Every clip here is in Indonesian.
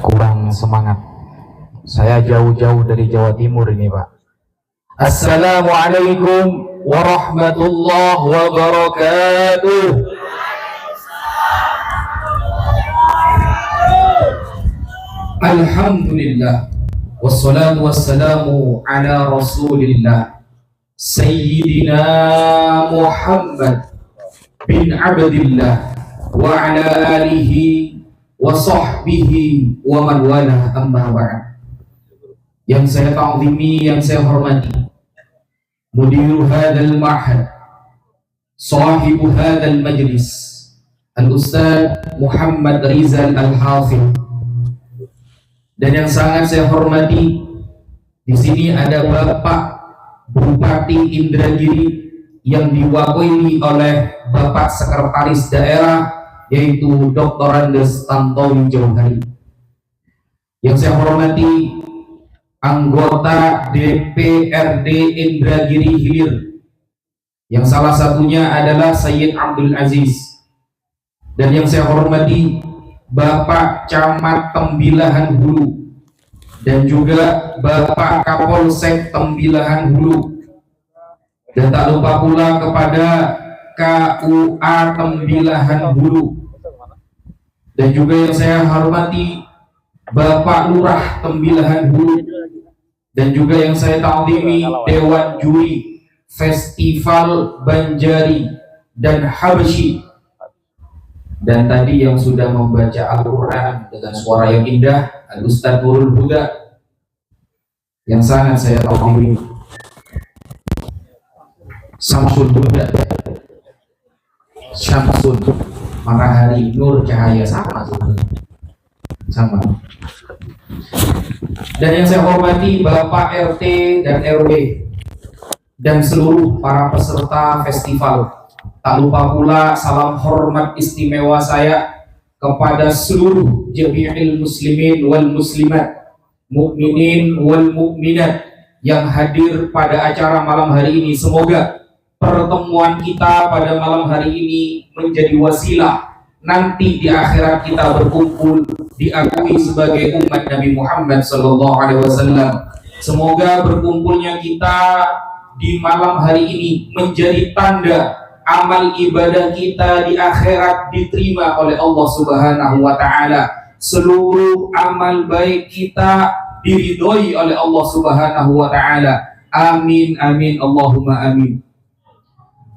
Kurang semangat. Saya jauh-jauh dari Jawa Timur ini, Pak. Assalamualaikum warahmatullahi wabarakatuh. Alhamdulillah, wassalatu wassalamu ala rasulillah Sayyidina Muhammad bin Abdillah wa ala alihi wa sahbihi wa man wala, amma ba'd. Yang saya ta'zimi, yang saya hormati, mudiru hadal ma'had, sahibu hadal majlis, Al-Ustaz Muhammad Rizal Al-Hafidh. Dan yang sangat saya hormati, di sini ada Bapak Bupati Indragiri yang diwakili oleh Bapak Sekretaris Daerah, yaitu Dr. Andes Tantowi Jauhari. Yang saya hormati anggota DPRD Indragiri Hilir, yang salah satunya adalah Sayyid Abdul Aziz. Dan yang saya hormati Bapak Camat Tembilahan Hulu, dan juga Bapak Kapolsek Tembilahan Hulu, dan tak lupa pula kepada KUA Tembilahan Hulu, dan juga yang saya hormati Bapak Lurah Tembilahan Hulu, dan juga yang saya ta'zimi Dewan Juri Festival Banjari dan Habsyi. Dan tadi yang sudah membaca Al-Quran dengan suara yang indah, Al-Ustaz Nurul Huda, yang sangat saya ta'zimi, Samsul Huda, Syamsul, matahari, nur, cahaya, sama. Dan yang saya hormati Bapak RT dan RW dan seluruh para peserta festival. Tak lupa pula salam hormat istimewa saya kepada seluruh jami'il muslimin wal muslimat, mukminin wal mukminat yang hadir pada acara malam hari ini. Semoga pertemuan kita pada malam hari ini menjadi wasilah nanti di akhirat kita berkumpul diakui sebagai umat Nabi Muhammad SAW. Semoga berkumpulnya kita di malam hari ini menjadi tanda amal ibadah kita di akhirat diterima oleh Allah Subhanahu wa Ta'ala. Seluruh amal baik kita diridhoi oleh Allah Subhanahu wa Ta'ala. Amin amin Allahumma amin.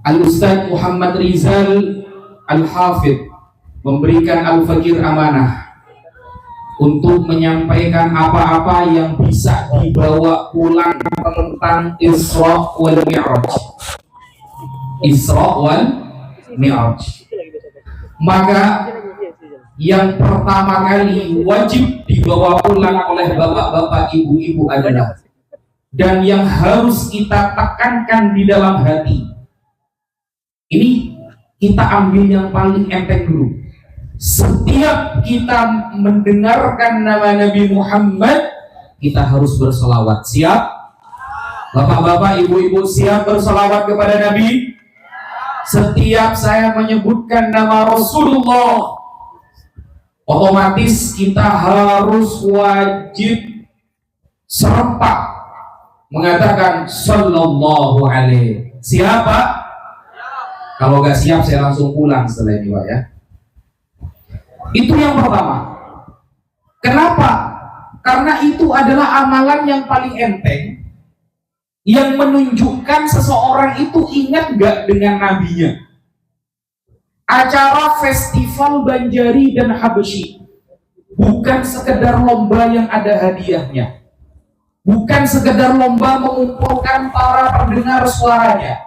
Al-Ustaz Muhammad Rizal Al-Hafidh memberikan Al-Fakir amanah untuk menyampaikan apa-apa yang bisa dibawa pulang tentang Isra wal Mi'raj. Isra wal Mi'raj. Maka yang pertama kali wajib dibawa pulang oleh bapak-bapak, ibu-ibu adalah, dan yang harus kita tekankan di dalam hati, ini kita ambil yang paling enteng dulu. Setiap kita mendengarkan nama Nabi Muhammad, kita harus berselawat. Siap? Bapak-bapak, ibu-ibu siap berselawat kepada Nabi? Setiap saya menyebutkan nama Rasulullah, otomatis kita harus wajib serempak mengatakan sallallahu alaihi. Siapa? Kalau gak siap saya langsung pulang setelah ini, Pak, ya. Itu yang pertama. Kenapa? Karena itu adalah amalan yang paling enteng, yang menunjukkan seseorang itu ingat gak dengan nabinya. Acara Festival Banjari dan Habsyi bukan sekedar lomba yang ada hadiahnya, bukan sekedar lomba mengumpulkan para pendengar suaranya,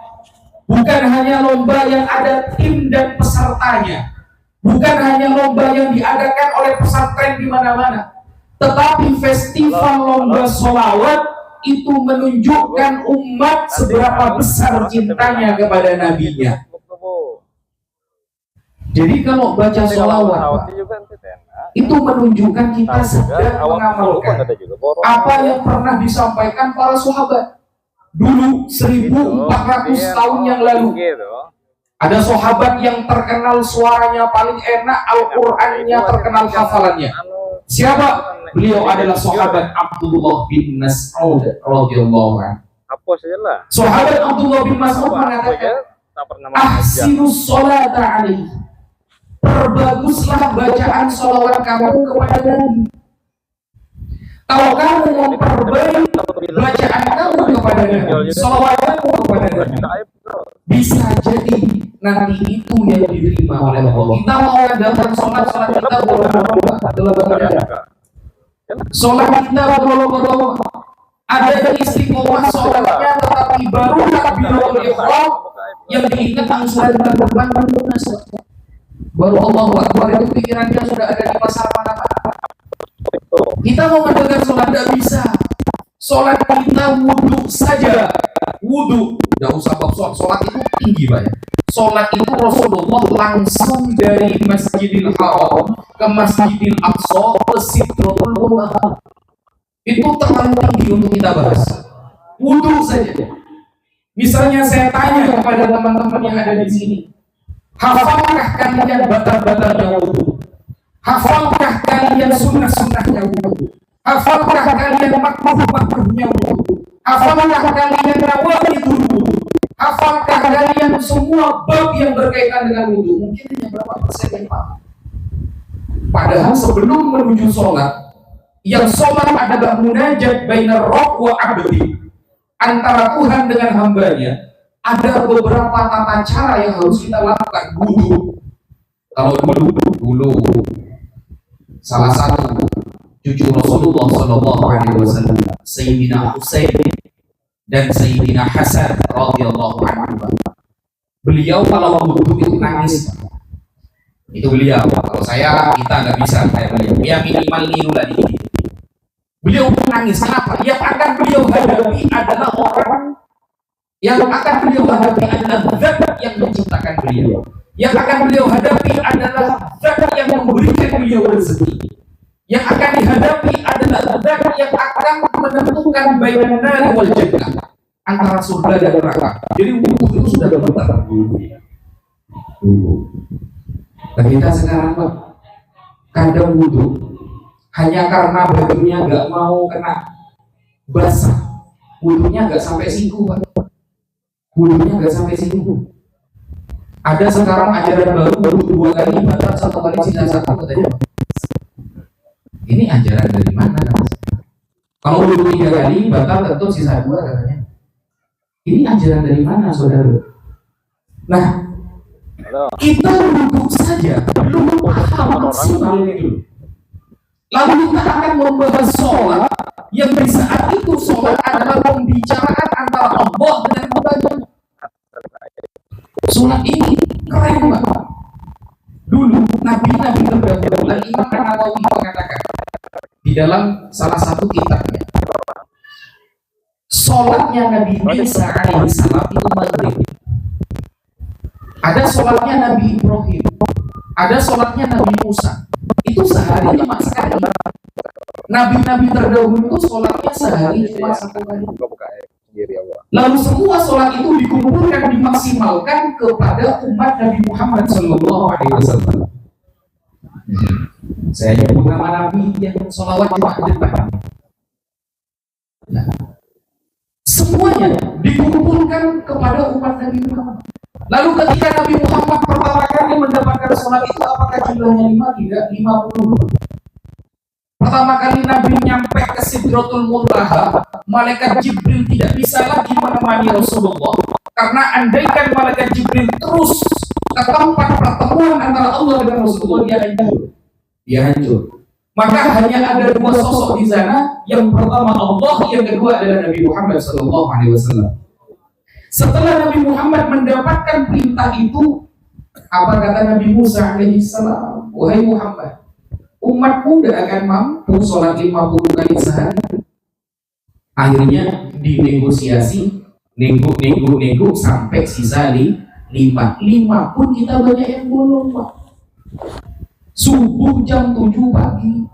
bukan hanya lomba yang ada tim dan pesertanya, bukan hanya lomba yang diadakan oleh pesantren di mana-mana, tetapi festival lomba sholawat itu menunjukkan umat seberapa besar cintanya kepada nabinya. Jadi kalau baca sholawat, itu menunjukkan kita sedang mengamalkan apa yang pernah disampaikan para sahabat dulu 1400 tahun yang lalu. Ada sahabat yang terkenal suaranya paling enak, Al-Qur'annya terkenal hafalannya. Siapa? Beliau adalah sahabat Abdullah bin Mas'ud radhiyallahu anhu. Hapus aja lah. Sahabat Abdullah bin Mas'ud mengatakan, "Ahsinus sholata alaihi." Perbaguslah bacaan sholawat kamu kepada Nabi. Kalau kamu memperbaiki bacaan kamu kepada Nabi, sholawat kamu kepada Nabi, bisa jadi nanti itu yang diterima oleh Allah. Kita mau adakan sholat kita berubah-ubah. Sholat kita berubah-ubah. Ada istiqomah sholatnya, tetapi baru takbiratul ihram yang diingat angsuran berban lunas. Baru Allahu Akbar itu pikirannya sudah ada di pasar mana-mana. Kita mau mengadakan sholat tidak bisa. Sholat kita wudhu saja. Wudhu, tidak usah bab sholat itu tinggi banyak. Sholat itu Rasulullah langsung dari Masjidil Haram ke Masjidil Aqsa ke Sidratul Muntaha. Itu terlalu tinggi untuk kita bahas. Wudhu saja. Misalnya saya tanya kepada teman-teman yang ada di sini, hafalkah kalian batal-batalnya wudhu? Hafalkah kalian sunnah-sunnahnya wudhu? Hafalkah kalian makruh-makruhnya wudhu? Hafalkah kalian nawaitul wudhu? Hafalkah kalian semua bab yang berkaitan dengan wudhu? Mungkin hanya berapa persen yang paham. Padahal sebelum menuju sholat, yang sholat adalah munajat bainar rabb wa abdi, antara Tuhan dengan hambanya. Ada beberapa tata cara yang harus kita lakukan. Wudhu, kalau dulu salah satu cucu Rasulullah SAW, Sayyidina Husain dan Sayyidina Hasan radhiyallahu anhu, beliau kalau wudhu itu nangis. Itu beliau. Kalau kita nggak bisa kayak beliau. Ya minimal nirulah ini. Beliau menangis. Kenapa? Yang akan beliau hadapi adalah orang, yang akan beliau hadapi adalah zat yang menciptakan beliau. Yang akan beliau hadapi adalah zat yang memberikan beliau rezeki. Yang akan dihadapi adalah zat yang akan menentukan bainan nari wal jannah, antara surga dan neraka. Jadi wudhu itu sudah berputar dulu. Dan kita sekarang kadang wudhu hanya karena bajunya nggak mau kena basah, wudhunya nggak sampai siku, wudhunya nggak sampai siku. Ada sekarang ajaran baru, wudhu 2 kali batal, 1 kali sisa 1 katanya. Ini ajaran dari mana? Kalau wudhu 3 kali batal tentu sisa 2 katanya. Ini ajaran dari mana, saudara? Nah, kita duduk saja belum paham maksimal itu. Lalu kita akan membahas sholat yang di saat itu sholat adalah pembicaraan antara Allah dengan hambanya. Sholat ini keren banget. Dulu nabi-nabi terdahulu, Imam An-Nawawi mengatakan di dalam salah satu kitabnya, sholatnya Nabi Isa alaihissalam itu maghrib. Ada sholatnya Nabi Ibrahim, ada sholatnya Nabi Musa. Itu sehari cuma sekali. Nabi-nabi terdahulu itu sholatnya sehari cuma 1 kali. Lalu semua sholat itu dikumpulkan, dimaksimalkan kepada umat Nabi Muhammad SAW. Saya nyebut nama Nabi yang sholawat cuma depan. Nah, semuanya dikumpulkan kepada umat Nabi Muhammad. Lalu ketika Nabi Muhammad pertama kali mendapatkan sholat itu, apakah jumlahnya 5? Tidak, 50. Pertama kali Nabi nyampe ke Sidratul Muntaha, malaikat Jibril tidak bisa lagi menemani Rasulullah, karena andaikan malaikat Jibril terus ke tempat pertemuan antara Allah dan Rasulullah, dia hancur. Maka hanya ada 2 sosok di sana, yang pertama Allah, yang kedua adalah Nabi Muhammad SAW. Setelah Nabi Muhammad mendapatkan perintah itu, apa kata Nabi Musa alaihissalam? Wahai Muhammad, umatmu tidak akan mampu sholat 50 kali sehari. Akhirnya dinegosiasi, nego sampai sisa 5 pun kita banyak yang bolong, Pak. Subuh jam 7 pagi.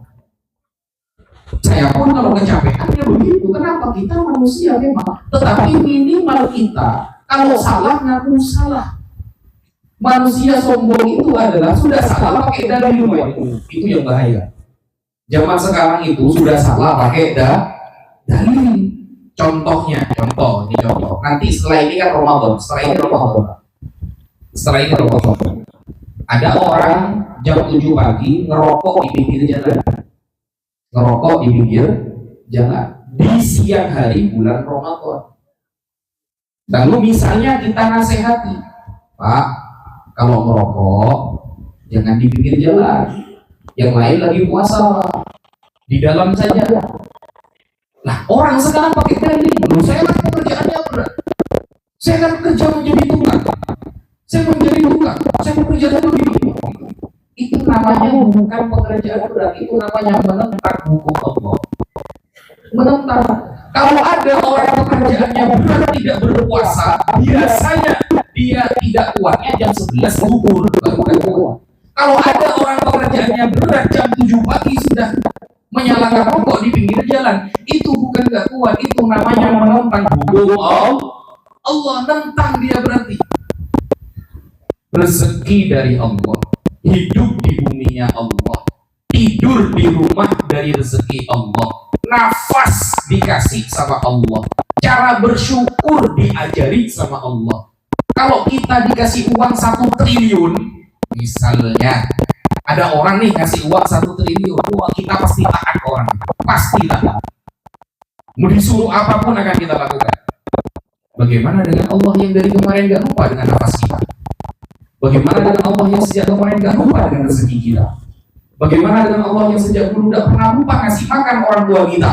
Saya pun kalau kecapean ya begitu. Kenapa? Kita manusia memang. Tetapi minimal kita kalau salah ngaku salah. Manusia sombong itu adalah sudah salah pakai dalil itu yang bahaya. Zaman sekarang itu sudah salah pakai dalil. Contohnya, contoh. Nanti setelah ini kan Ramadan, setelah ini Ramadan. Ada orang jam 7 pagi ngerokok di pinggir jalan di siang hari bulan Ramadan. Lalu misalnya kita nasihati, Pak, kalau merokok jangan di pinggir jalan, yang lain lagi puasa, di dalam saja. Nah, orang sekarang pakai dalil, saya kan pekerjaannya berat, saya kan kerja menjadi tukang, saya bekerja dulu ini. Itu namanya bukan pekerjaan berat, itu namanya menentang hukum Allah. Menentang. Kalau ada orang pekerjaannya berat tidak berpuasa, biasanya dia tidak kuatnya jam 11 zuhur baru kuat. Kalau ada orang pekerjaannya berat jam 7 pagi sudah menyalakan rokok di pinggir jalan, itu bukan gak kuat, itu namanya menentang hukum Allah. Nentang dia berarti. Rezeki dari Allah, hidup di buminya Allah, tidur di rumah dari rezeki Allah, nafas dikasih sama Allah, cara bersyukur diajari sama Allah. Kalau kita dikasih uang 1 triliun, misalnya ada orang nih ngasih uang 1 triliun, kita pasti taat orang, pasti taat. Mau disuruh apapun akan kita lakukan. Bagaimana dengan Allah yang dari kemarin gak lupa dengan nafas kita? Bagaimana dengan Allah yang sejak kemarin gak lupa dengan rezeki kita? Bagaimana dengan Allah yang sejak dulu gak pernah lupa ngasih makan orang tua kita?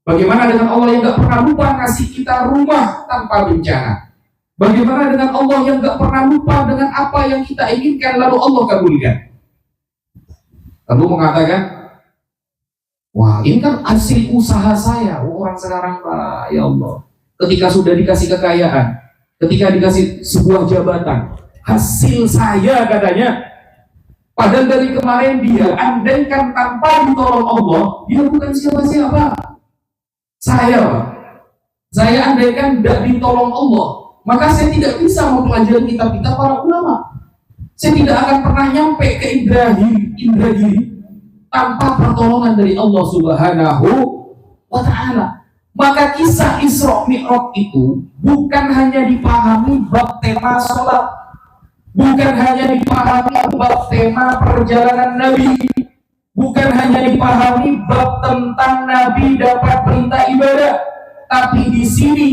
Bagaimana dengan Allah yang gak pernah lupa ngasih kita rumah tanpa bencana? Bagaimana dengan Allah yang gak pernah lupa dengan apa yang kita inginkan lalu Allah kabulkan? Lalu mengatakan, wah ini kan hasil usaha saya. Orang sekarang, ya Allah, ketika sudah dikasih kekayaan, ketika dikasih sebuah jabatan, hasil saya katanya. Padahal dari kemarin dia andaikan tanpa ditolong Allah, dia bukan siapa-siapa. Saya andaikan tidak ditolong Allah, maka saya tidak bisa mempelajari kitab-kitab para ulama. Saya tidak akan pernah nyampe ke Indragiri tanpa pertolongan dari Allah Subhanahu wa Ta'ala. Maka kisah Isra Mi'raj itu bukan hanya dipahami bab tema sholat, bukan hanya dipahami bab tema perjalanan Nabi, bukan hanya dipahami bab tentang Nabi dapat perintah ibadah, tapi di sini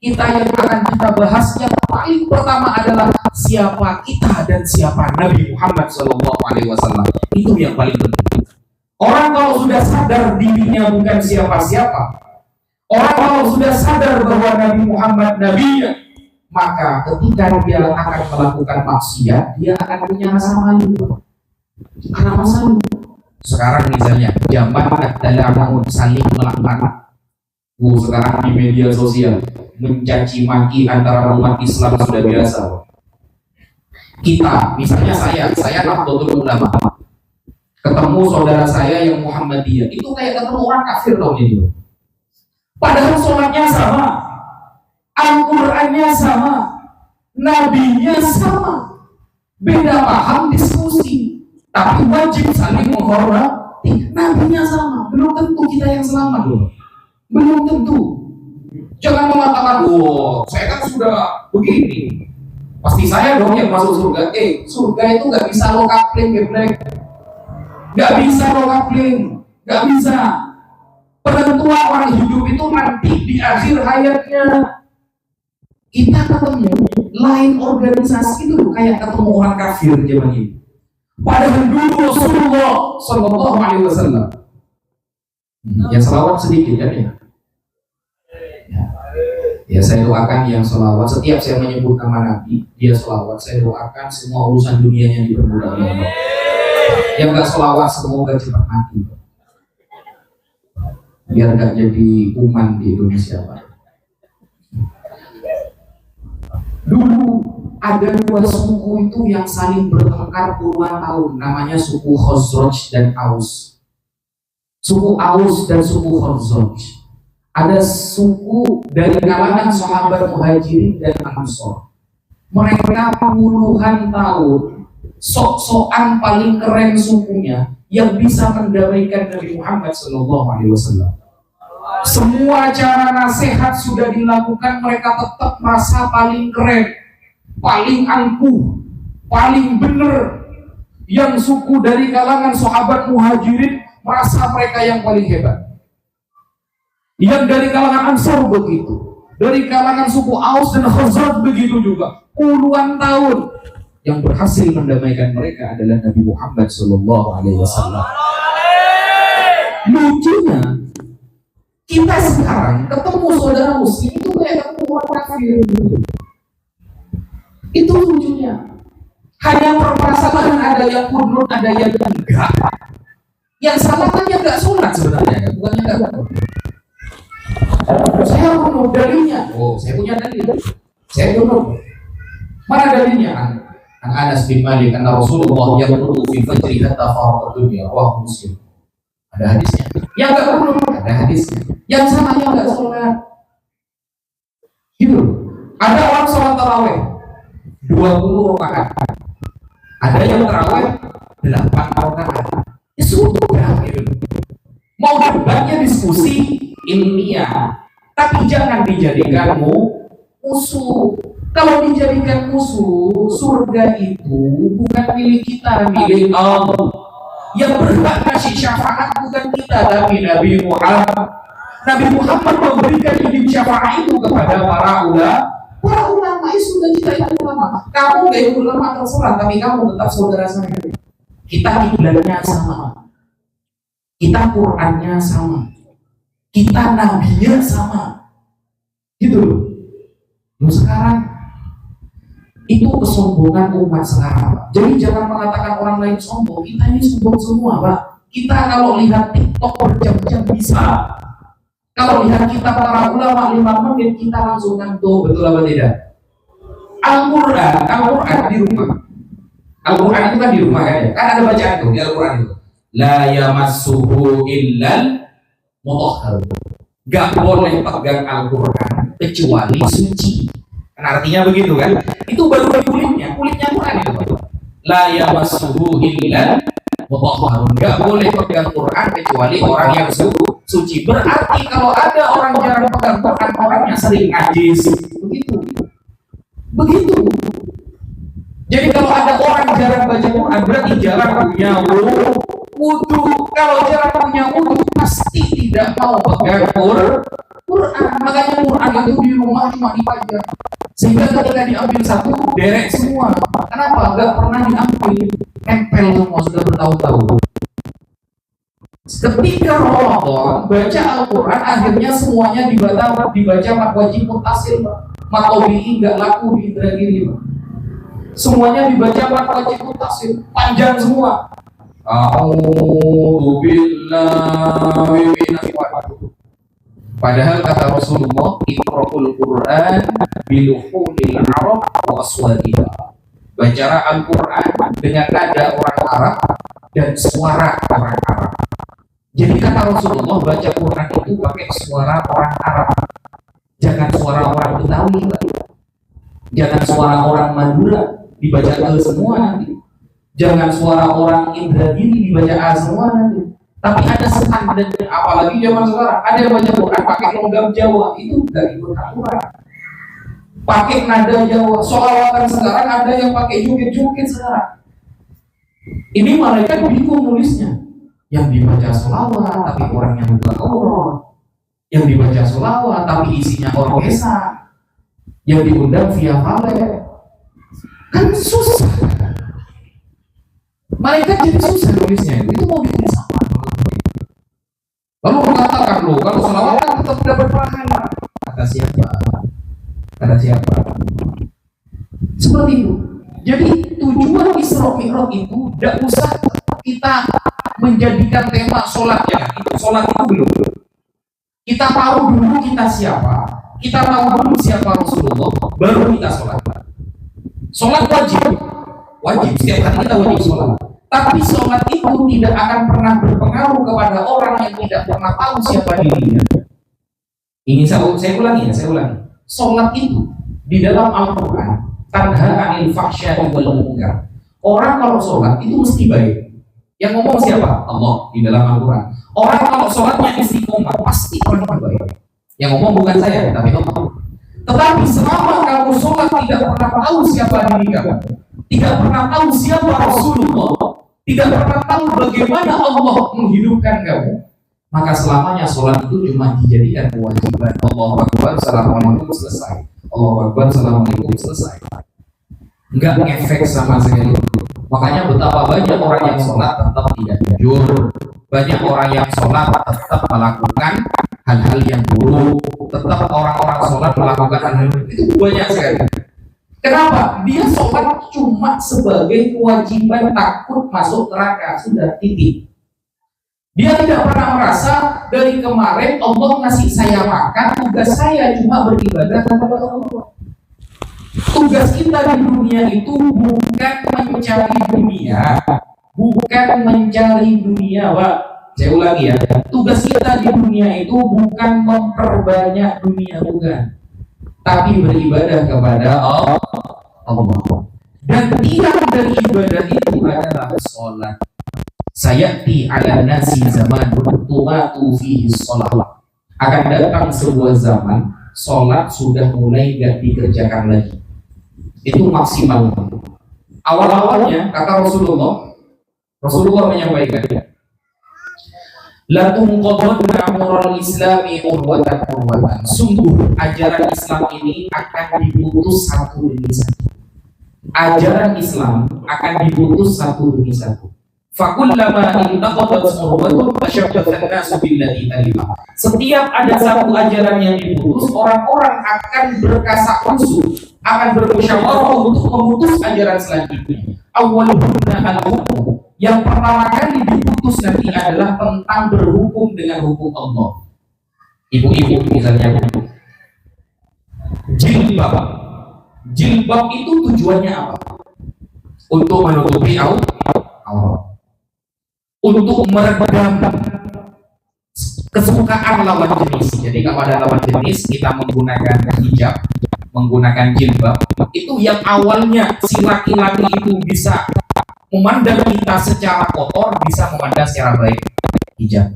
kita yang akan kita bahas yang paling pertama adalah siapa kita dan siapa Nabi Muhammad SAW. Itu yang paling penting. Orang kalau sudah sadar dirinya bukan siapa-siapa, orang kalau sudah sadar bahwa Nabi Muhammad Nabinya, maka ketika dia akan melakukan maksiat, dia akan punya rasa malu. Karena malu. Sekarang misalnya zaman adalah saling melaknat. Sekarang di media sosial mencaci maki antara umat Islam sudah biasa. Kita, misalnya saya Nahdlatul Ulama, ketemu saudara saya yang Muhammadiyah, itu kayak ketemu orang kafir tahun ini. Padahal sholatnya sama, Al-Qur'annya sama, Nabinya sama, beda paham diskusi, tapi wajib saling menghormati. Nabinya sama, belum tentu kita yang selamat loh. Belum tentu. Jangan mengatakan, saya kan sudah begini, pasti saya dong yang masuk surga. Surga itu nggak bisa lo coupling, nggak bisa lo coupling, nggak bisa. Penentuan orang hidup itu nanti di akhir hayatnya. Kita ketemu lain organisasi itu kayak ketemu orang kafir zaman ini. Padahal dulu Rasulullah Shallallahu Alaihi Wasallam. Ya selawat sedikit kan ya. Ya saya doakan yang selawat, setiap saya menyebut nama Nabi, dia selawat, saya doakan semua urusan dunianya dipermudah oleh Allah. Yang gak selawat semoga cepat mati, biar gak jadi umat di Indonesia, Pak. Dulu ada 2 suku itu yang saling bertengkar puluhan tahun, namanya suku Khazraj dan Aus. Suku Aus dan suku Khazraj. Ada suku dari kalangan sahabat Muhajirin dan Ansor. Mereka puluhan tahun sok-sokan paling keren sukunya yang bisa mendamaikan Nabi Muhammad SAW. Semua cara nasihat sudah dilakukan, mereka tetap merasa paling keren, paling angkuh, paling bener. Yang suku dari kalangan sahabat muhajirin merasa mereka yang paling hebat. Yang dari kalangan Ansar begitu, dari kalangan suku Aus dan Khazraj begitu juga. Puluhan tahun yang berhasil mendamaikan mereka adalah Nabi Muhammad SAW. Lucunya, kita sekarang ketemu saudara muslim itu kayak ketemu orang kafir. Itu lucunya. Hanya permasalahan ada yang kunut, ada yang enggak. Yang salah kan yang enggak sholat sebenarnya, bukannya enggak. Saya kunut dalilnya. Oh, saya punya dalil. Saya kunut. Mana dalilnya? An Anas bin Malik, karena Rasulullah yang kunut fi fajri hatta faraq dunya, wah Muslim. Ada hadisnya. Yang enggak kunut, ada hadisnya. Yang salahnya enggak sholat. Gitu. Ada orang sholat tarawih 20 rakaat. Ada yang tarawih 8 rakaat. Ya sudah gitu. Mau debatnya diskusi ilmiah, tapi jangan dijadikan musuh. Kalau dijadikan musuh, surga itu bukan milik kita, milik Allah. Yang berhak kasih syafaat bukan kita, tapi Nabi Muhammad. Nabi Muhammad memberikan izin syafaat itu kepada para ulama itu sudah kita itu ulama. Kamu gak ikut ulama terserah, tapi kamu tetap saudara saya. Kita kiblatnya sama, kita Qurannya sama, kita nabinya sama, gitu loh. Sekarang itu kesombongan umat sekarang. Jadi jangan mengatakan orang lain sombong. Kita ini sombong semua, Pak. Kita kalau lihat TikTok berjam-jam bisa. Kalau lihat kita para ulama 5 menit kita langsung ngantuk, betul apa tidak? Al-Quran di rumah. Al-Quran itu kan di rumah kan ya? Kan ada bacaan tuh di Al-Quran itu. La yamassuhu illal mutahhar. Gak boleh pegang Al-Quran kecuali suci. Kan artinya begitu kan? Itu baru kulitnya Quran itu. La yamassuhu illal mutahhar. Gak boleh pegang Quran kecuali orang yang suci. Berarti kalau ada orang jarang pegang Quran, orangnya sering najis. Begitu. Jadi kalau ada orang jarang baca Quran, berarti jarang punya wudu. Kalau jarang punya wudu, pasti tidak mau pegang Quran. Makanya Quran itu di rumah cuma dibaca. Sehingga ketika diambil satu, derek semua. Kenapa? Gak pernah diambil. Nempel semua sudah bertahun-tahun. Ketika Ramadan baca Al-Quran, akhirnya semuanya dibaca mak wajib mutasil, mak tobi'i nggak laku di Indragiri. Semuanya dibaca mak wajib mutasil, panjang semua. A'udzu billahi minasy syaitonir. Padahal kata Rasulullah, iqra'ul Qur'an biluhunil Arab wa aswadiha. Bacalah Al-Quran dengan nada orang Arab dan suara orang Arab. Jadi kata Rasulullah, baca Quran itu pakai suara orang Arab. Jangan suara orang Betawi, jangan suara orang Madura dibaca A semua nanti. Jangan suara orang Indragiri dibaca A semua nanti. Tapi ada standar, apalagi zaman sekarang ada yang baca Quran pakai logam Jawa, itu nggak ikut aturan. Pakai nada Jawa, sholawatan sekarang ada yang pakai jukit-jukit sekarang. Ini mereka bingung nulisnya. Yang dibaca sholawat tapi orangnya bukan orang, yang dibaca sholawat tapi isinya orkesa, yang diundang via vale, kan susah. Malaikat jadi susah nulisnya, itu mau bikin sama. Lalu mengatakan loh, kalau sholawat tetap dapat pahala. Kata siapa? Kata siapa? Seperti itu. Jadi tujuan Isra Mi'raj itu tidak usah kita menjadikan tema sholat, ya. Itu sholat itu belum. Kita tahu dulu kita siapa, kita tahu dulu siapa Rasulullah, baru kita sholat. Sholat wajib setiap hari kita wajib sholat. Tapi sholat itu tidak akan pernah berpengaruh kepada orang yang tidak pernah tahu siapa dirinya. Ini saya ulangi. Sholat itu di dalam Al-Quran tanha 'anil fahsya'i wal munkar. Orang kalau sholat itu mesti baik. Yang ngomong siapa? Allah di dalam Al-Quran. Orang kalau sholatnya istiqomah pasti orang yang baik. Yang ngomong bukan saya, tapi Allah. Tetapi selama kamu sholat tidak pernah tahu siapa diri kamu, tidak pernah tahu siapa Rasulullah, tidak pernah tahu bagaimana Allah menghidupkan kamu, maka selamanya sholat itu cuma dijadikan kewajiban. Allahu Akbar, Assalamualaikum, selesai. Allahu Akbar, Assalamualaikum, selesai. Enggak efek sama sekali. Makanya betapa banyak orang yang sholat tetap tidak jujur, banyak orang yang sholat tetap melakukan hal-hal yang buruk, tetap orang-orang sholat melakukan hal-hal itu banyak sekali. Kenapa? Dia sholat cuma sebagai kewajiban, takut masuk neraka, sudah titik. Dia tidak pernah merasa dari kemarin Allah ngasih saya makan, tugas saya cuma beribadah kepada Allah. Tugas kita di dunia itu bukan mencari dunia, bukan mencari dunia, Pak. Saya ulangi ya, tugas kita di dunia itu bukan memperbanyak dunia, bukan, tapi beribadah kepada Allah. Dan tiang dari ibadah itu adalah sholat. Sayati ala nasi zaman tumatu fihi sholat. Akan datang sebuah zaman sholat sudah mulai gak dikerjakan lagi. Itu maksimal. Awal-awalnya kata Rasulullah menyampaikan, la tunqadhanna amral islami urwatan. Sungguh ajaran Islam ini akan diputus satu demi satu. Ajaran Islam akan diputus satu demi satu. Fakullama intaqadat urwatun tashabbathan nasu billati talima. Setiap ada satu ajaran yang diputus, orang-orang akan berkasak-kusuk, akan bermusyawarah untuk memutus ajaran selanjutnya. Awwaluhunna al-hukm. Yang pertama kali diputus nanti adalah tentang berhukum dengan hukum Allah. Ibu-ibu misalnya, jilbab. Jilbab itu tujuannya apa? Untuk menutupi aurat. Untuk meredam kesukaan lawan jenis. Jadi kepada lawan jenis kita menggunakan hijab, menggunakan jilbab, itu yang awalnya si laki-laki itu bisa memandang kita secara kotor, bisa memandang secara baik hijab.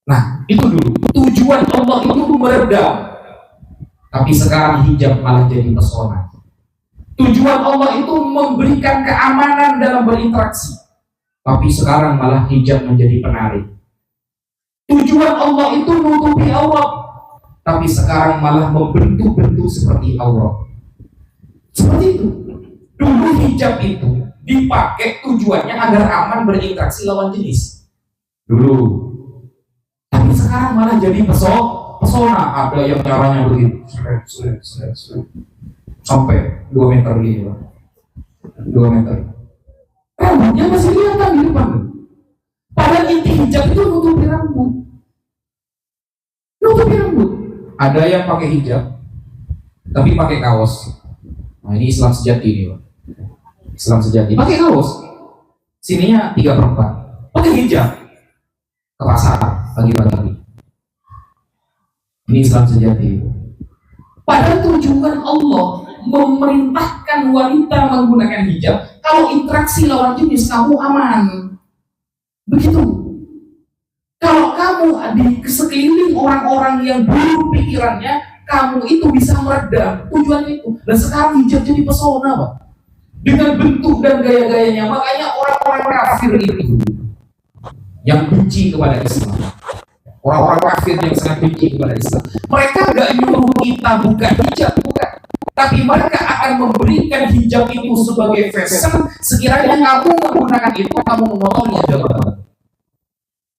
Nah, itu dulu tujuan Allah itu meredam. Tapi sekarang hijab malah jadi pesona. Tujuan Allah itu memberikan keamanan dalam berinteraksi, tapi sekarang malah hijab menjadi penarik. Tujuan Allah itu menutupi aurat, tapi sekarang malah membentuk-bentuk seperti aurat. Seperti itu. Dulu hijab itu dipakai tujuannya agar aman berinteraksi lawan jenis. Dulu. Tapi sekarang malah jadi pesona. Ada yang caranya begitu. Sampai 2 meter gitu. 2 meter. Rambutnya masih kelihatan di depan. Padahal inti hijab itu nutupi rambut. Nutupi rambut. Ada yang pakai hijab tapi pakai kaos. Nah, ini Islam sejati nih, Pak. Islam sejati. Pakai kaos. Sininya 3/4. Pakai hijab. Ke pasar pagi-pagi. Ini Islam sejati. Padahal tujuan Allah memerintahkan wanita menggunakan hijab. Kalau interaksi lawan jenis kamu aman. Begitu. Kalau kamu di sekeliling orang-orang yang buruk pikirannya, kamu itu bisa meredam. Tujuannya itu. Dan sekarang hijab jadi pesona, Pak. Dengan bentuk dan gaya-gayanya. Makanya orang-orang kafir itu yang benci kepada Islam, orang-orang kafir yang sangat benci kepada Islam, mereka gak nyuruh kita buka hijab, bukan. Tapi mereka akan memberikan hijab itu sebagai fashion. Sekiranya kamu menggunakan itu, kamu mengotori agama.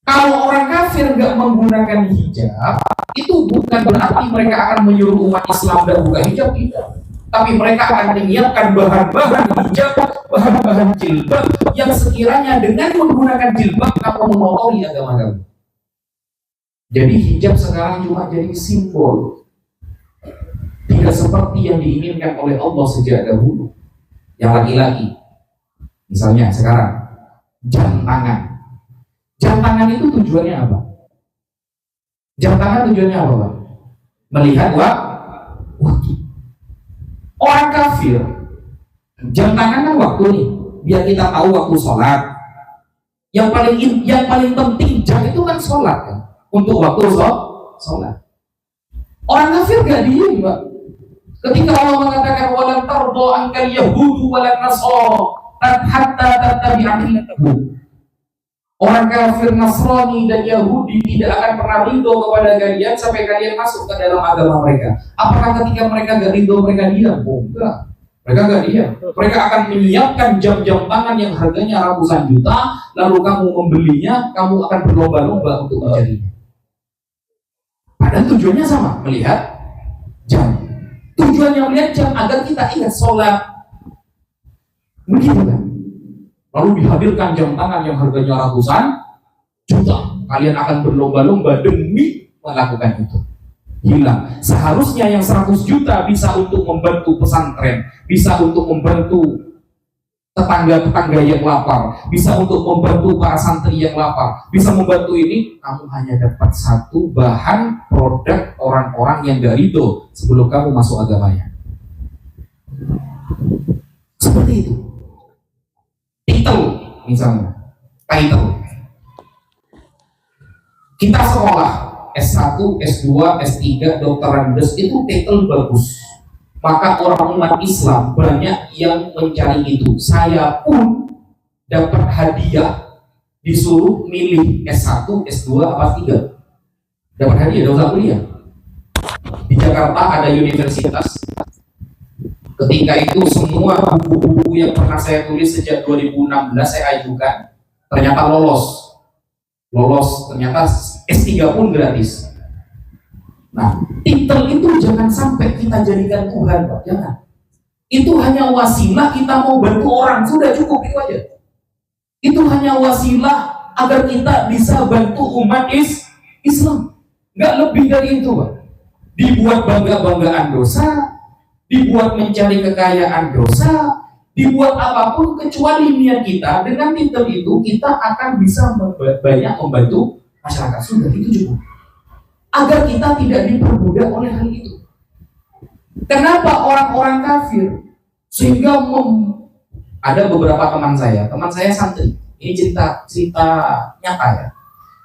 Kalau orang kafir gak menggunakan hijab, itu bukan berarti mereka akan menyuruh umat Islam dan buka hijab, tidak. Tapi mereka akan menyiapkan bahan-bahan hijab, bahan-bahan jilbab yang sekiranya dengan menggunakan jilbab kamu mengotori agama kamu. Jadi hijab sekarang cuma jadi simbol, tidak seperti yang diinginkan oleh Allah sejak dahulu. Yang laki-laki, misalnya sekarang jam tangan. Jam tangan itu tujuannya apa? Jam tangan tujuannya apa, Pak? Melihat waktu. Orang kafir, jam tangan kan waktu nih, biar kita tahu waktu sholat. Yang paling penting jam itu kan sholat kan, untuk waktu sholat. Orang kafir gak diem, Pak. Ketika Allah mengatakan walan tardo angkal yahudu walan nasoro hatta tattabi'a millatahum. Orang kafir Nasrani dan Yahudi tidak akan pernah ridho kepada kalian sampai kalian masuk ke dalam agama mereka. Apakah ketika mereka gak ridho mereka diam? Oh, enggak. Mereka gak diam. Mereka akan menyiapkan jam-jam tangan yang harganya ratusan juta, lalu kamu membelinya, kamu akan berlomba-lomba untuk mencarinya. Padahal tujuannya sama, melihat jam. Tujuannya melihat jam agar kita ingat sholat. Begitu kan? Lalu dihadirkan jam tangan yang harganya ratusan juta. Kalian akan berlomba-lomba demi melakukan itu. Hilang. Seharusnya yang 100 juta bisa untuk membantu pesantren, bisa untuk membantu tetangga-tetangga yang lapar, bisa untuk membantu para santri yang lapar, bisa membantu ini. Kamu hanya dapat satu bahan produk orang-orang yang gak ridho sebelum kamu masuk agamanya. Seperti itu. Titel, misalnya title. Kita sekolah S1, S2, S3, dokterandes itu titel bagus. Maka orang umat Islam banyak yang mencari itu. Saya pun dapat hadiah disuruh milih S1, S2, apa S3. Dapat hadiah, gak usah kuliah. Di Jakarta ada universitas. Ketika itu semua buku-buku yang pernah saya tulis sejak 2016 saya ajukan, ternyata lolos, ternyata S3 pun gratis. Nah, titel itu jangan sampai kita jadikan Tuhan, Pak. Jangan. Itu hanya wasilah kita mau bantu orang, sudah cukup itu aja. Itu hanya wasilah agar kita bisa bantu umat Islam. Nggak lebih dari itu, Pak. Dibuat bangga-banggaan dosa, dibuat mencari kekayaan dosa, dibuat apapun kecuali niat kita. Dengan titel itu kita akan bisa banyak membantu masyarakat. Sudah, itu cukup. Agar kita tidak diperbudak oleh hal itu. Kenapa orang-orang kafir sehingga ada beberapa teman saya santri. Ini cerita nyata ya.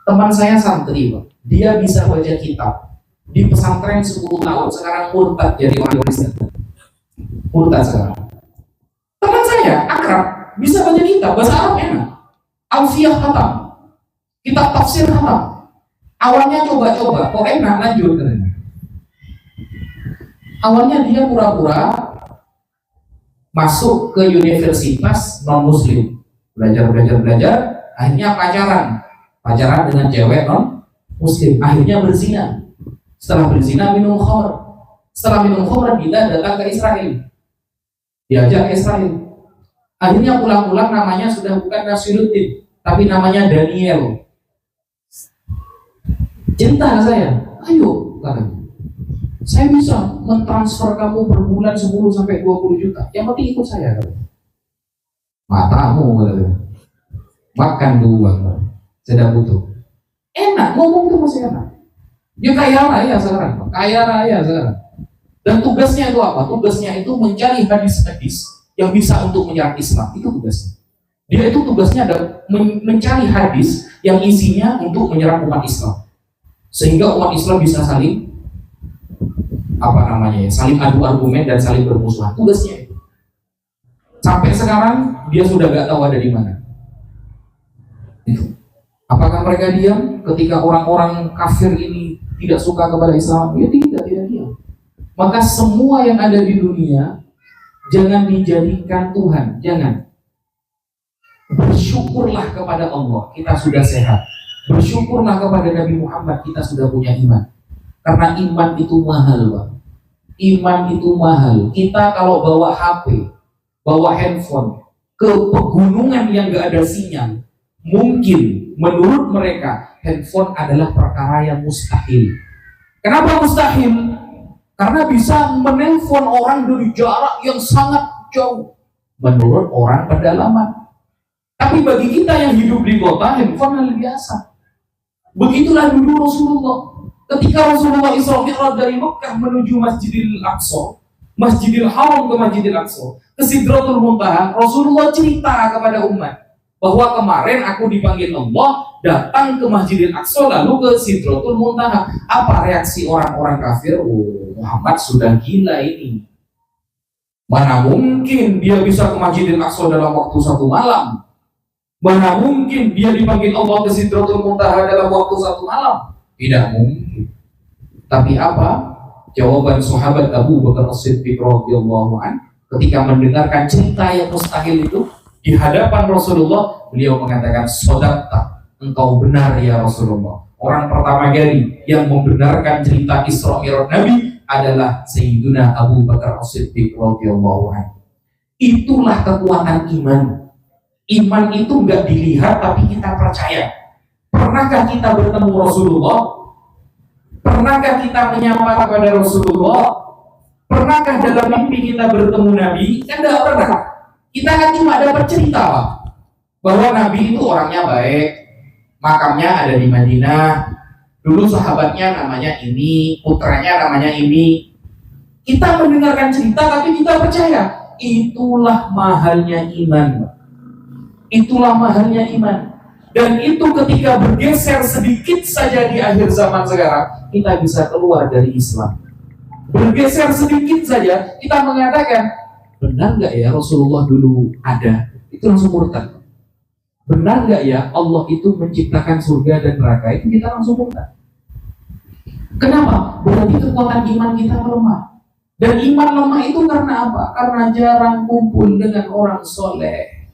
Teman saya santri, Pak. Dia bisa baca kitab di pesantren 10 tahun, sekarang murtad jadi orang Kristen. Murtad sekarang. Teman saya akrab, bisa baca kitab bahasa Arab enak. Alfiyah khatam, kitab tafsir khatam. Awalnya coba-coba, kok enak, lanjut. Awalnya dia pura-pura masuk ke universitas non muslim, belajar, akhirnya pacaran dengan cewek non muslim, akhirnya berzina. Setelah berzina minum khamr. Setelah minum khamr dia datang ke Israel, diajak ke Israel. Akhirnya pulang-pulang namanya sudah bukan Nasiruddin, tapi namanya Daniel. Cinta saya, ayo katanya. Saya bisa mentransfer kamu per bulan 10 sampai 20 juta. Yang penting ikut saya katanya. Matamu katanya. Makan dulu, saya butuh. Enak, ngomong tuh masih enak. Dia kaya raya sekarang. Dan tugasnya itu apa? Tugasnya itu mencari hadis-hadis yang bisa untuk menyerang Islam. Itu tugasnya. Dia itu tugasnya ada mencari hadis yang isinya untuk menyerang umat Islam. Sehingga umat Islam bisa saling saling adu argumen dan saling bermusuhan. Tugasnya itu. Sampai sekarang dia sudah gak tahu ada di mana. Itu. Apakah mereka diam ketika orang-orang kafir ini tidak suka kepada Islam? Ya tidak diam. Maka semua yang ada di dunia jangan dijadikan Tuhan, jangan. Bersyukurlah kepada Allah, kita sudah sehat. Bersyukurlah kepada Nabi Muhammad, kita sudah punya iman. Karena iman itu mahal, Pak. Iman itu mahal. Kita kalau bawa HP, bawa handphone ke pegunungan yang gak ada sinyal, mungkin menurut mereka handphone adalah perkara yang mustahil. Kenapa mustahil? Karena bisa menelpon orang dari jarak yang sangat jauh menurut orang pedalaman. Tapi bagi kita yang hidup di kota, handphone hal biasa. Begitulah dulu Rasulullah. Ketika Rasulullah Isra Mi'raj dari Mekah menuju Masjidil Aqsa, Masjidil Haram ke Masjidil Aqsa, ke Sidratul Muntaha, Rasulullah cerita kepada umat bahwa kemarin aku dipanggil Allah datang ke Masjidil Aqsa lalu ke Sidratul Muntaha. Apa reaksi orang-orang kafir? Oh, Muhammad sudah gila ini. Mana mungkin dia bisa ke Masjidil Aqsa dalam waktu satu malam? Mana mungkin dia dipanggil Allah ke Sidratul Muntaha dalam waktu satu malam? Tidak mungkin. Tapi apa jawaban sahabat Abu Bakar As-Siddiq radhiyallahu anhu ketika mendengarkan cerita yang mustahil itu di hadapan Rasulullah? Beliau mengatakan, "Shadaqta, engkau benar ya Rasulullah." Orang pertama kali yang membenarkan cerita Isra Mi'raj Nabi adalah Sayyiduna Abu Bakar As-Siddiq radhiyallahu anhu. Itulah kekuatan iman. Iman itu nggak dilihat tapi kita percaya. Pernahkah kita bertemu Rasulullah? Pernahkah kita menyapa kepada Rasulullah? Pernahkah dalam mimpi kita bertemu Nabi? Kan tidak pernah. Kita kan cuma dapat cerita bahwa Nabi itu orangnya baik, makamnya ada di Madinah, dulu sahabatnya namanya ini, putranya namanya ini. Kita mendengarkan cerita tapi kita percaya. Itulah mahalnya iman. Itulah mahalnya iman. Dan itu ketika bergeser sedikit saja di akhir zaman sekarang, kita bisa keluar dari Islam. Bergeser sedikit saja, kita mengatakan, benar nggak ya Rasulullah dulu ada? Itu langsung murtad. Benar nggak ya Allah itu menciptakan surga dan neraka? Itu kita langsung murtad. Kenapa? Berarti kekuatan iman kita melemah. Dan iman lemah itu karena apa? Karena jarang kumpul dengan orang soleh.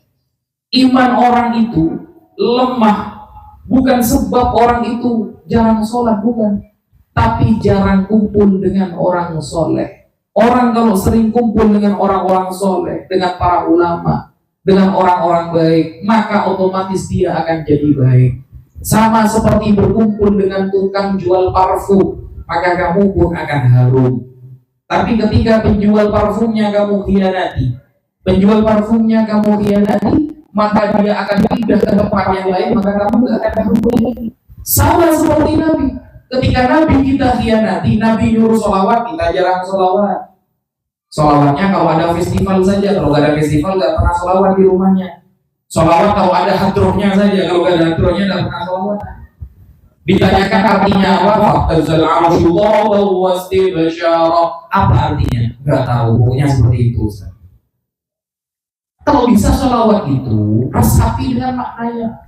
Iman orang itu lemah bukan sebab orang itu jarang sholat, bukan, tapi jarang kumpul dengan orang soleh. Orang kalau sering kumpul dengan orang-orang soleh, dengan para ulama, dengan orang-orang baik, maka otomatis dia akan jadi baik. Sama seperti berkumpul dengan tukang jual parfum, maka kamu pun akan harum. Tapi ketika penjual parfumnya kamu khianati, maka dia akan pindah ke tempat yang lain, maka kamu tidak akan harum. Sama seperti Nabi. Ketika Nabi kita khianati, Nabi nyuruh sholawat, kita jarang sholawat. Sholawatnya kalau ada festival saja, kalau nggak ada festival nggak pernah sholawat di rumahnya. Sholawat kalau ada hadrohnya saja, kalau nggak ada hadrohnya nggak pernah sholawat. Ditanyakan artinya apa? Apa artinya? Nggak tahu, pokoknya seperti itu. Kalau bisa sholawat itu, resapi dengan maknanya.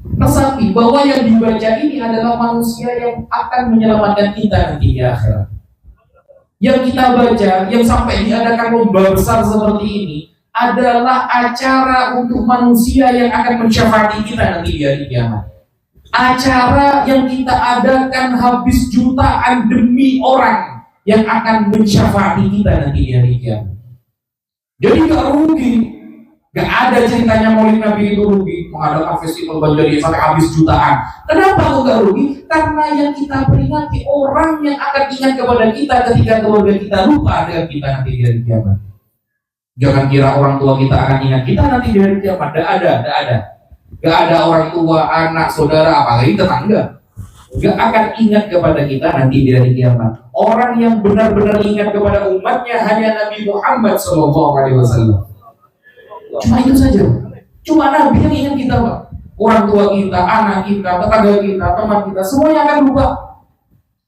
Resapi bahwa yang dibaca ini adalah manusia yang akan menyelamatkan kita nanti di akhirat. Yang kita baca, yang sampai diadakan lomba besar seperti ini, adalah acara untuk manusia yang akan mensyafaati kita nanti di hari kiamat. Acara yang kita adakan habis jutaan demi orang yang akan mensyafaati kita nanti di hari kiamat. Jadi gak rugi. Gak ada ceritanya Maulid Nabi itu rugi, mengadakan festival Banjari sampai habis jutaan. Kenapa kok gak rugi? Karena yang kita peringati orang yang akan ingat kepada kita ketika keluarga kita lupa dengan kita nanti di hari kiamat. Jangan kira orang tua kita akan ingat kita nanti di hari kiamat. Gak ada. Gak ada orang tua, anak, saudara, apalagi tetangga. Gak akan ingat kepada kita nanti di hari kiamat. Orang yang benar-benar ingat kepada umatnya hanya Nabi Muhammad SAW. Cuma itu saja. Cuma Nabi yang ingat kita, Pak. Orang tua kita, anak kita, tetangga kita, teman kita, semuanya akan lupa.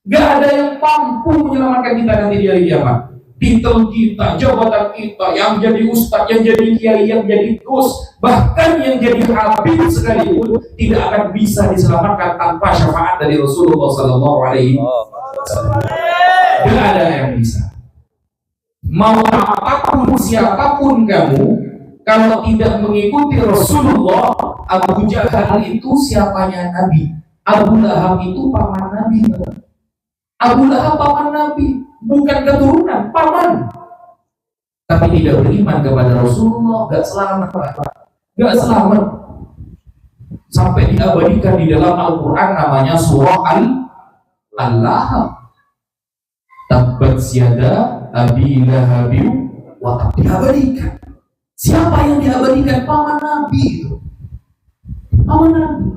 Gak ada yang mampu menyelamatkan kita nanti di hari kiamat. Titel kita, jabatan kita, yang jadi ustadz, yang jadi kiai, yang jadi gus, bahkan yang jadi habib sekalipun tidak akan bisa diselamatkan tanpa syafaat dari Rasulullah SAW. Gak ada yang bisa. Mau apapun, siapapun kamu, kalau tidak mengikuti Rasulullah. Abu Jahal itu siapanya Nabi. Abu Lahab itu paman Nabi. Abu Lahab paman Nabi, bukan keturunan, paman. Tapi tidak beriman kepada Rasulullah, gak selamat. Sampai diabadikan di dalam Al-Quran namanya surah Al-Lahab. Tabbat syada Abi Lahabi wa tab, diabadikan. Siapa yang diabadikan? Paman Nabi itu. Paman Nabi.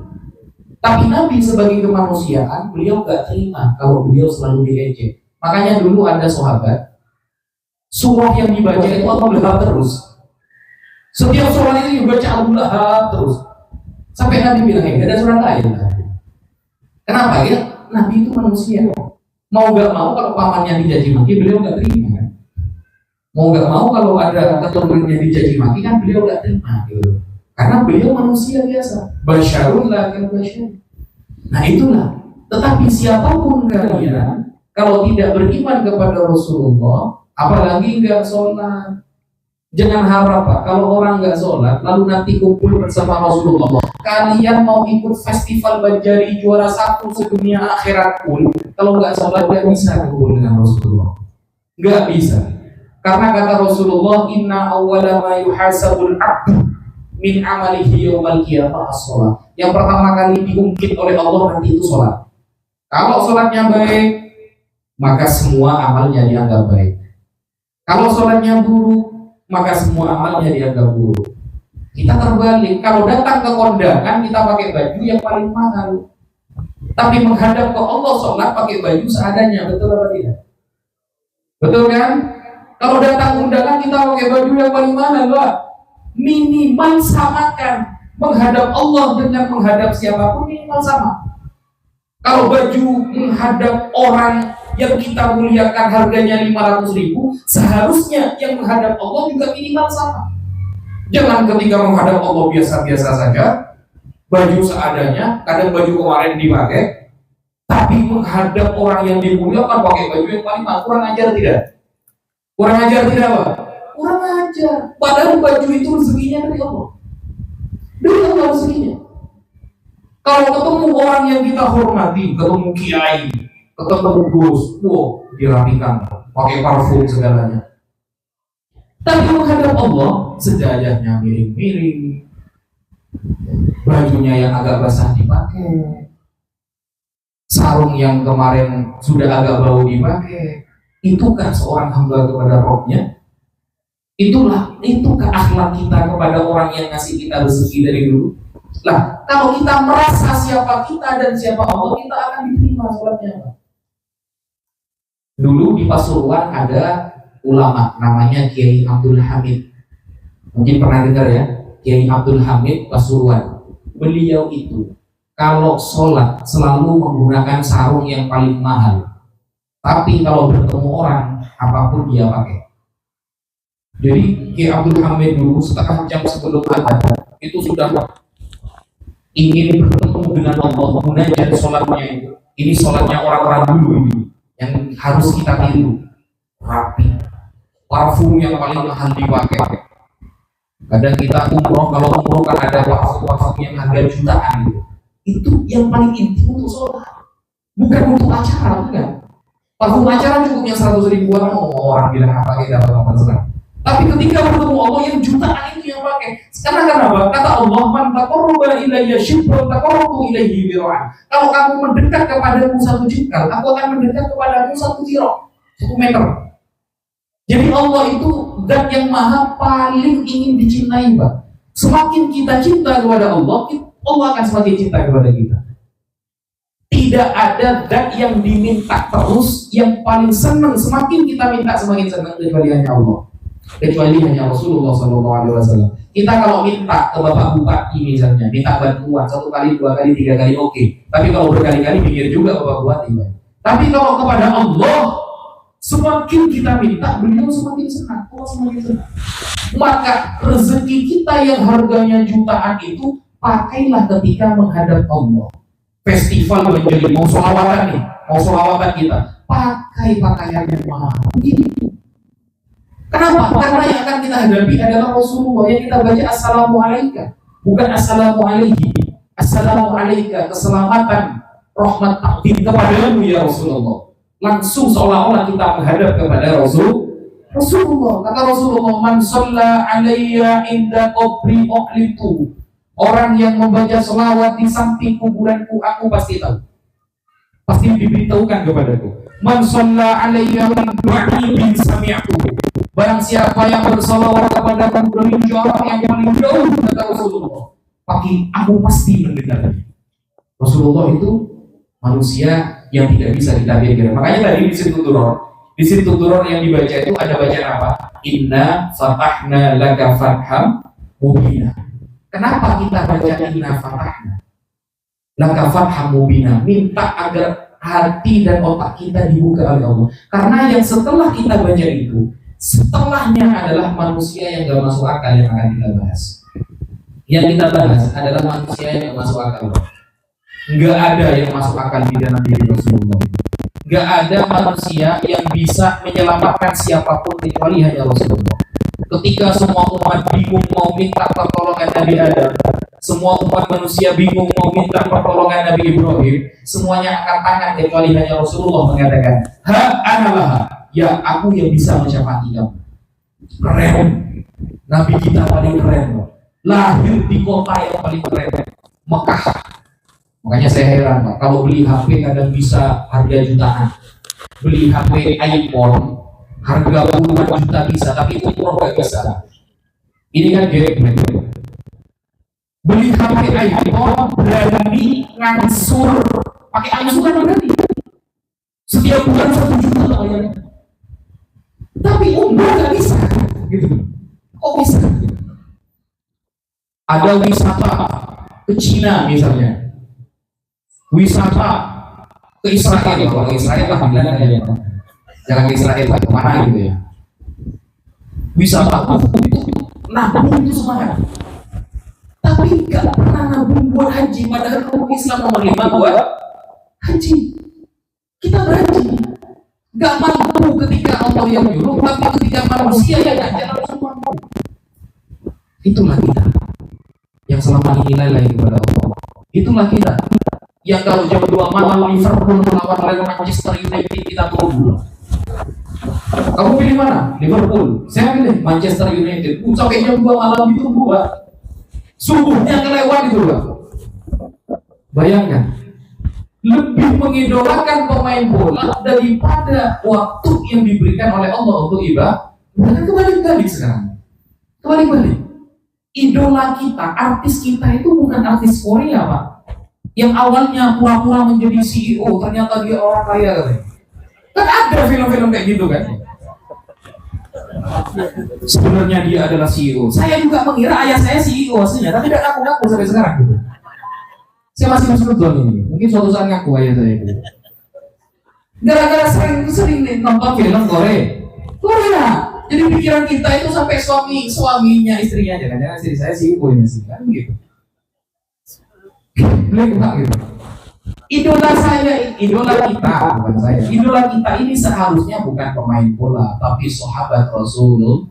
Tapi Nabi sebagai kemanusiaan, beliau gak terima kalau beliau selalu diejek. Makanya dulu ada sahabat Surah yang dibaca itu Abu Lahab terus. Setiap surah itu dibaca Abu Lahab terus. Sampai Nabi bilang, gak ada surah lain. Kenapa ya? Nabi itu manusia. Mau gak mau kalau pamannya dicaci maki, beliau gak terima kan? Mau gak mau kalau ada keturunannya dicaci maki kan beliau gak terima gitu. Karena beliau manusia biasa. Basyarun lah kan basyarun. Nah itulah. Tetapi siapapun kalian kalau tidak beriman kepada Rasulullah, apalagi nggak sholat, jangan harap Pak, kalau orang nggak sholat lalu nanti kumpul bersama Rasulullah, kalian mau ikut festival Banjari juara 1 sedunia akhirat pun kalau nggak sholat nggak bisa kumpul dengan Rasulullah, nggak bisa. Karena kata Rasulullah, inna awwala ma yuhasabul abdu min amalihi yawmal qiyamah as-sholat. Yang pertama kali diungkit oleh Allah nanti itu sholat. Kalau sholatnya baik, maka semua amalnya dianggap baik. Kalau sholatnya buruk, maka semua amalnya dianggap buruk. Kita terbalik, kalau datang ke kondangan kita pakai baju yang paling mahal, tapi menghadap ke Allah sholat pakai baju seadanya, betul apa tidak? Betul kan? Kalau datang undangan kita pakai baju yang paling mahal, Pak. Minimal samakan menghadap Allah dengan menghadap siapapun, minimal sama. Kalau baju menghadap orang yang kita muliakan harganya 500.000, seharusnya yang menghadap Allah juga minimal sama. Jangan ketika menghadap Allah biasa-biasa saja, baju seadanya, kadang baju kemarin dipakai, tapi menghadap orang yang dimuliakan pakai baju yang paling mahal. Kurang ajar tidak? Kurang ajar tidak, Pak? Kurang ajar. Padahal baju itu rezekinya dari Allah. Dari Allah rezekinya. Kalau ketemu orang yang kita hormati, ketemu kiai, ketemu Gus, wow, dirapikan, pakai parfum segalanya. Tapi menghadap Allah, sejajahnya miring-miring, bajunya yang agak basah dipakai, sarung yang kemarin sudah agak bau dipakai. Itukah seorang hamba kepada Rabb-nya? Itukah akhlak kita kepada orang yang ngasih kita rezeki dari dulu? Nah, kalau kita merasa siapa kita dan siapa Allah, kita akan diterima sholatnya. Dulu di Pasuruan ada ulama namanya Kiai Abdul Hamid. Mungkin pernah dengar ya, Kiai Abdul Hamid Pasuruan. Beliau itu kalau sholat selalu menggunakan sarung yang paling mahal. Tapi kalau bertemu orang, apapun dia pakai. Jadi Kiai Abdul Hamid dulu setengah jam sebelum adzan itu sudah ingin bertemu dengan Allah, munajat sholatnya itu. Ini sholatnya orang-orang dulu ini yang harus kita tiru, rapi, parfum yang paling mahal dipakai. Kadang kita umroh, kalau umroh kan ada parfum yang harga jutaan gitu. Itu yang paling intim untuk sholat, bukan untuk acara, bukan. Parfum acara cukup yang 100.000 orang bilang apa kita dapat senang. Tapi ketika bertemu Allah yang jutaan itu yang pakai. Karena kenapa? Kata Allah, man taqarraba ilayya shibran taqarrabu ilayhi zira'an. Kalau kamu mendekat kepadamu 1 jengkal, aku akan mendekat kepadamu 1 zira', 1 meter. Jadi Allah itu zat yang maha paling ingin dicintai, Pak. Semakin kita cinta kepada Allah, Allah akan semakin cinta kepada kita. Tidak ada zat yang diminta terus, yang paling senang, semakin kita minta semakin senang, kecuali hanya Allah. Kecuali hanya Rasulullah SAW. Kita kalau minta ke Bapak Bupati misalnya, minta bantuan 1 kali, 2 kali, 3 kali oke. Tapi kalau berkali-kali pikir juga Bapak Bupati. Tapi kalau kepada Allah, semakin kita minta, beliau semakin senang, Allah semakin senang. Maka rezeki kita yang harganya jutaan itu pakailah ketika menghadap Allah. Festival menjadi mau sholawatan nih, mau sholawatan kita, pakai pakaian yang mahal. Begitu. Kenapa? Karena yang akan kita hadapi adalah Rasulullah yang kita baca Assalamualaikum, bukan Assalamualaihi. Assalamualaikum, keselamatan, rahmat, takdir kepadamu ya Rasulullah. Langsung seolah-olah kita menghadap kepada Rasulullah. Kata Rasulullah, man shalla alayya inda qabri uqlitu. Orang yang membaca selawat di samping kuburanku, aku pasti tahu. Pasti diberitahukan kepadaku. Man shalla alayya min du'i bin sami'tu. Barang siapa yang bersalawat kepada dari jarak yang paling jauh, kata Rasulullah, aku pasti mendengar. Rasulullah itu manusia yang tidak bisa ditabirkan. Makanya tadi di situ turun Di situ turun yang dibaca itu ada bacaan apa? Inna fatahna laka fatham mubina. Kenapa kita baca inna fatahna laka fatham mubina? Minta agar hati dan otak kita dibuka oleh Allah. Karena yang setelah kita baca itu, setelahnya adalah manusia yang gak masuk akal yang akan kita bahas. Yang kita bahas adalah manusia yang gak masuk akal. Nggak ada yang masuk akal di dalam diri Rasulullah. Nggak ada manusia yang bisa menyelamatkan siapapun kecuali hanya Rasulullah. Ketika semua umat bingung mau minta pertolongan Nabi Adam, semua umat manusia bingung mau minta pertolongan Nabi Ibrahim, semuanya angkat tangan kecuali hanya Rasulullah mengatakan, ha analah, ya aku yang bisa mensyafati kamu. Keren, Nabi kita paling keren, lahir di kota yang paling keren, Mekah. Makanya saya heran Pak, kalau beli HP kadang bisa harga jutaan, beli HP iPhone harga puluhan juta bisa, tapi umroh gak bisa. Ini kan gede. Beli HP iPhone berani ngansur, pakai angsuran berani. Setiap bulan 1 juta bayarnya. Tapi umroh gak bisa, gitu. Kok bisa? Ada wisata ke Cina misalnya, wisata ke Israel. Kalau ke Israel lah bilang ya, jangan ke Israel lah, kemana gitu ya. Wisata nabung itu semangat, tapi gak pernah nabung buat haji. Padahal kalau Islam nomor 5 buat haji. Kita berhaji, gak mampu ketika Allah yang nyuruh, tapi ketika manusia yang ngajak langsung mampu. Itulah kita yang selama ini lalai kepada Allah. Itulah kita yang kalau jam 2 malam Liverpool melawan Manchester United kita tunggu. Kamu pilih mana? Liverpool. Saya pilih Manchester United. Sampai jam 2 malam ditunggu, Pak. Subuhnya kelewat itu, Pak. Bayangkan, lebih mengidolakan pemain bola daripada waktu yang diberikan oleh Allah untuk ibadah. Bukan kebalik-balik sekarang. Kebalik-balik. Idola kita, artis kita itu bukan artis Korea, Pak, yang awalnya pura-pura menjadi CEO, ternyata dia orang kaya katanya. Kan ada film-film kayak gitu kan. Sebenarnya dia adalah CEO. Saya juga mengira ayah saya CEO aslinya, tapi tidak ngaku-ngaku sampai sekarang gitu. Saya masih bersyukur ini. Mungkin suatu saat ngaku ayah saya gitu. Gara-gara sering nonton film Korea. Jadi pikiran kita itu sampai suaminya istrinya aja kan. Istri saya CEO ini sih kan gitu. Beliau gitu. Idola saya, idola kita, bukan saya. Idola kita ini seharusnya bukan pemain bola, tapi sahabat Rasulullah.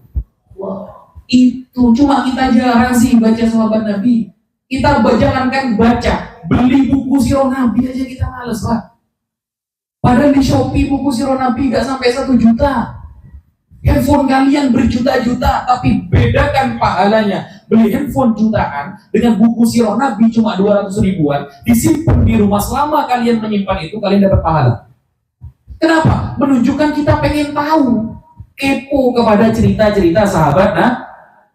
Itu cuma kita jarang sih baca sahabat Nabi. Kita jangankan baca, beli buku sirah Nabi aja kita males, Pak. Padahal di Shopee buku sirah Nabi gak sampai 1 juta. Handphone kalian berjuta-juta, tapi bedakan pahalanya. Beli handphone jutaan dengan buku sirah Nabi cuma 200 ribuan, disimpan di rumah selama kalian menyimpan itu, kalian dapat pahala. Kenapa? Menunjukkan kita pengen tahu, kepo kepada cerita-cerita sahabat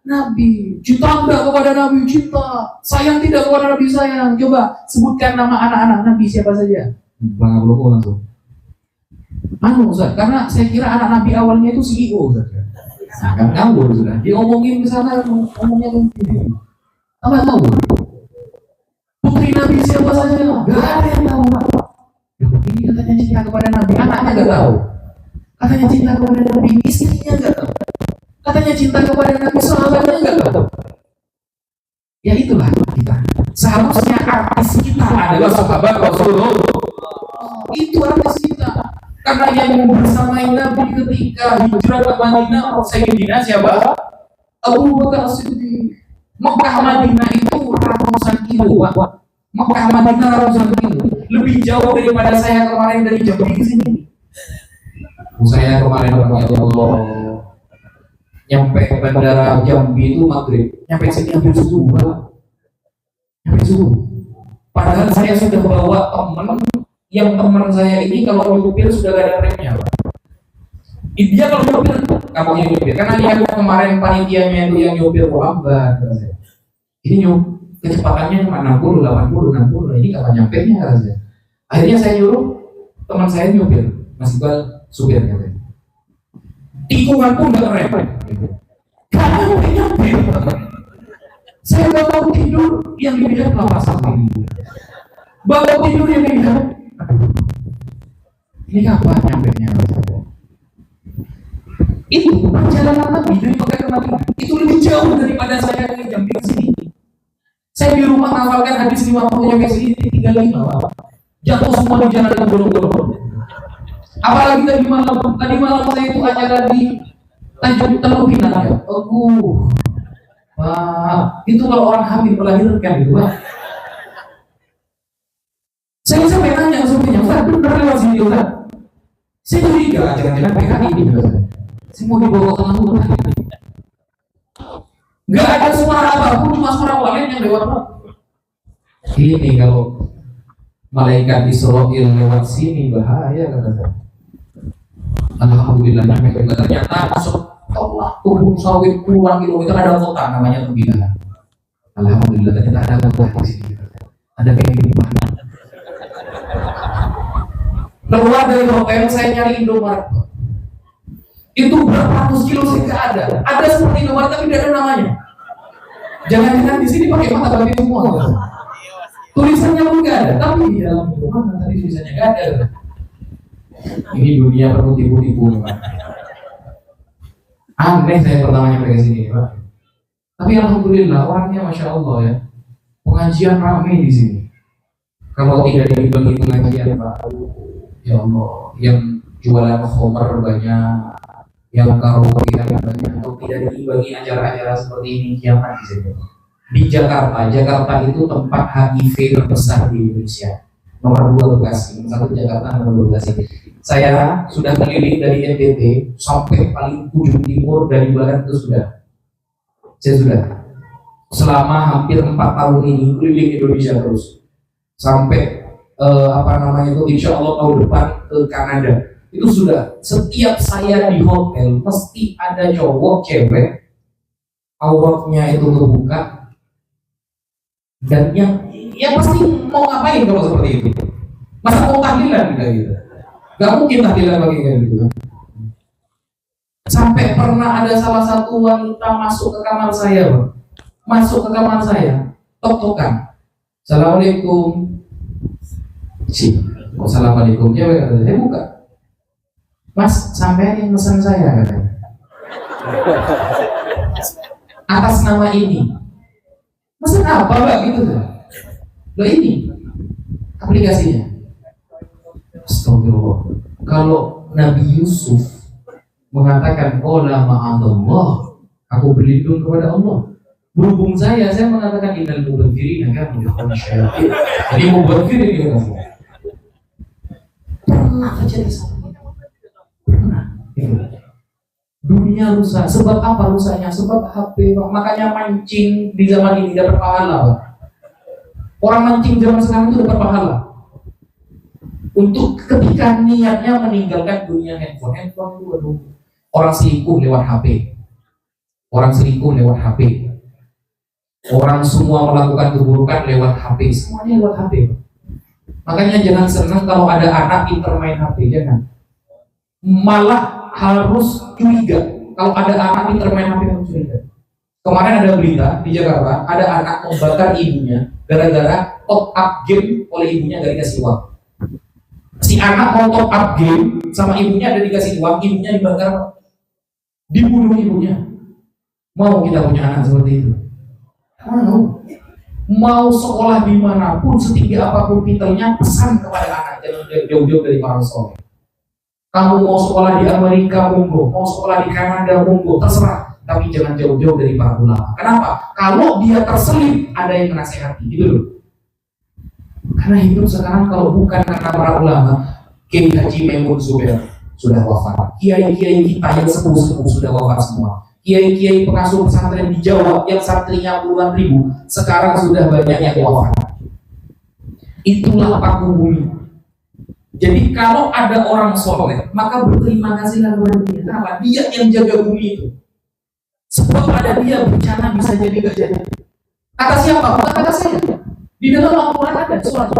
Nabi. Cinta enggak kepada Nabi? Cinta. Sayang tidak kepada Nabi? Sayang. Coba sebutkan nama anak-anak Nabi siapa saja. Bang Abloh langsung. Ustaz, karena saya kira anak Nabi awalnya itu CEO, Ustaz. Sangat ngawur sudah. Diomongin ke sana, ngomongnya begini. Apa tahu? Putri Nabi siapa saja? Gak ada yang tahu, Pak. Ini katanya cinta kepada Nabi, anaknya gak tahu. Katanya cinta kepada Nabi, istrinya gak tahu. Katanya cinta kepada Nabi, sahabatnya gak tahu. Ya itulah kita. Seharusnya artis kita adalah sahabat Rasulullah. Itu artis kita. Karena yang bersamai Nabi ketika hijrah ke Madinah, Sayyidina siapa? Abu Bakar As-Siddiq. Mekah Madinah itu ratusan kilo, Pak. Mekah Madinah ratusan kilo. Lebih jauh daripada saya kemarin dari Jambi ke sini. Saya kemarin ya Allah, nyampe bandara Jambi itu maghrib, nyampe sini hampir subuh, Pak. Nyampe subuh. Padahal saya sudah bawa teman saya ini kalau nyupir sudah gak ada remnya, Pak. Dia kalau nyupir, kamu yang nyupir, karena dia kemarin panitianya itu yang nyupir lambat. Ini kecepatannya cuma 60, 80, 60, ini kapan nyampe nya? Akhirnya saya nyuruh teman saya nyupir, Mas Iqbal supir katanya. tikungan pun nggak keren. Karena udah nyampe. Saya nggak mau tidur yang dilihat lapas ini. Bawa tidur yang dilihat. Ini kapan nyampe-nya? Itu perjalanan Nabi dari Mekah ke Madinah itu lebih jauh daripada saya dari jam di sini. Saya di rumah hafalkan hadis 50 yang sini 35. Jatuh semua di jalan yang bolong-bolong. Apalagi tadi malam saya itu acara di Tanjung Teluk Pinang. Pak, itu kalau orang hamil melahirkan gitu Pak. Saya sampai nanya sebenarnya, Ustaz benar lewat sini Ustaz. Saya curiga jangan-jangan PKI ini Ustaz. Saya mau dibawa ke Lampung. Gak ada suara apapun, cuma suara walid yang lewat Pak. Ini kalau malaikat Israel lewat sini bahaya kata. Alhamdulillah ternyata masuk Allah kebun sawit puluhan kilometer ada kota namanya Tembilahan. Alhamdulillah ternyata ada kota di sini. Ada kehidupan. Keluar dari hotel saya nyari Indomaret. Itu berapa ratus kilo saya nggak ada. Ada seperti Indomaret tapi tidak ada namanya. Jangan-jangan di sini pakai mata babi semua. Tulisannya pun nggak ada. Tapi di dalam Indomaret tadi tulisannya nggak ada. Ini dunia penuh tipu-tipu memang. Aneh saya pertama nyampe ke sini, Pak. Tapi alhamdulillah orangnya masya Allah ya. Pengajian ramai di sini. Kalau tidak dibagi pengajian, Pak, ya Allah, yang jualan homer banyak, yang karaoke banyak. Kalau tidak dibagi acara-acara seperti ini kiamat di sini. Di Jakarta itu tempat HIV terbesar di Indonesia. Nomor 2 Bekasi, nomor 1 Jakarta, nomor 2 Bekasi. Saya sudah keliling dari NTT sampai paling ujung timur dari barat itu sudah. Saya sudah selama hampir 4 tahun ini keliling Indonesia terus sampai insya Allah tahun depan ke Kanada. Itu sudah setiap saya di hotel mesti ada cowok cewek auratnya itu terbuka dan yang pasti mau ngapain kalau seperti itu? Masa mau tahlilan kayak gitu? Gak mungkin tahlilan bagi kayak gitu. Sampai pernah ada salah satu wanita masuk ke kamar saya, tok-tokan. Assalamualaikum. Assalamualaikum. Saya buka. Mas, sampai yang pesan saya katanya. Atas nama ini. Pesan apa Mbak gitu tuh? Loh ini aplikasinya. Astagfirullah. Kalau Nabi Yusuf mengatakan qala ma'adallah, aku berlindung kepada Allah. Berhubung saya mengatakan innal mubadzirin kanu ikhwana syayatin. Jadi mubadzirin gitu. Pernah terjadi sama ini? Pernah. Dunia rusak. Sebab apa rusaknya? Sebab HP. Makanya mancing di zaman ini dapat pahala. Orang mancing zaman sekarang itu dapat pahala. Untuk ketika niatnya meninggalkan dunia handphone itu aduh. Orang selingkuh lewat HP. Orang semua melakukan keburukan lewat HP. Semuanya lewat HP. Makanya jangan senang kalau ada anak pintar main HP, jangan. Malah harus curiga. Kalau ada anak pintar main HP harus curiga. Kemarin ada berita di Jakarta, ada anak membakar ibunya gara-gara top up game oleh ibunya gak dikasih uang. Si anak mau top up game sama ibunya ada dikasih uang, ibunya dibakar, dibunuh ibunya. Mau kita punya anak seperti itu? Mau sekolah dimanapun, setinggi apapun titelnya, pesan kepada anak jangan jauh-jauh dari orang soleh. Kamu mau sekolah di Amerika, monggo. Mau sekolah di Kanada, monggo. Terserah. Tapi jangan jauh-jauh dari para ulama. Kenapa? Kalau dia terselip, ada yang menasehati. Gitu loh. Karena hidup sekarang kalau bukan karena para ulama, Kiai Haji Maimun Zubair sudah wafat. Kiai-kiai kita yang sepuh-sepuh sudah wafat semua. Kiai-kiai pengasuh pesantren di Jawa yang santrinya puluhan ribu, sekarang sudah banyak yang wafat. Itulah paku bumi. Jadi kalau ada orang soleh, maka berterima kasihlah kepada dia. Kenapa? Dia yang jaga bumi itu. Sebab ada dia bencana bisa jadi gak jadi. Kata siapa? Bukan kata saya. Di dalam Al-Quran ada surat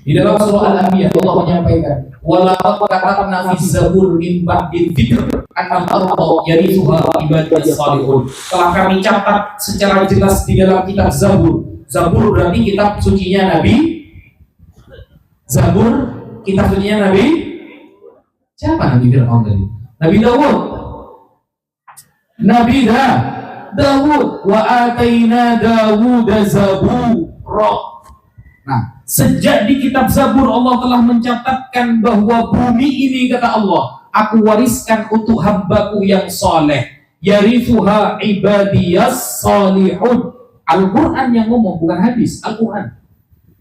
Di dalam surah Al-Anbiya Allah menyampaikan, "Walaqad katabna fi zabur min ba'di dzikr annal arda yarithuha ibadiyas salihun." Telah kami catat secara jelas di dalam kitab Zabur. Zabur berarti kitab sucinya Nabi. Zabur kitab sucinya Nabi. Siapa Nabi Fir'aun tadi? Nabi Dawud. Nabi Dawud. Wa ataina Dawud zabura. Nah, sejak di kitab Zabur Allah telah mencatatkan bahwa bumi ini, kata Allah, aku wariskan untuk hambaku yang soleh. Yarithuha ibadiyas salihun. Al-Quran yang ngomong, bukan hadis. Al-Quran.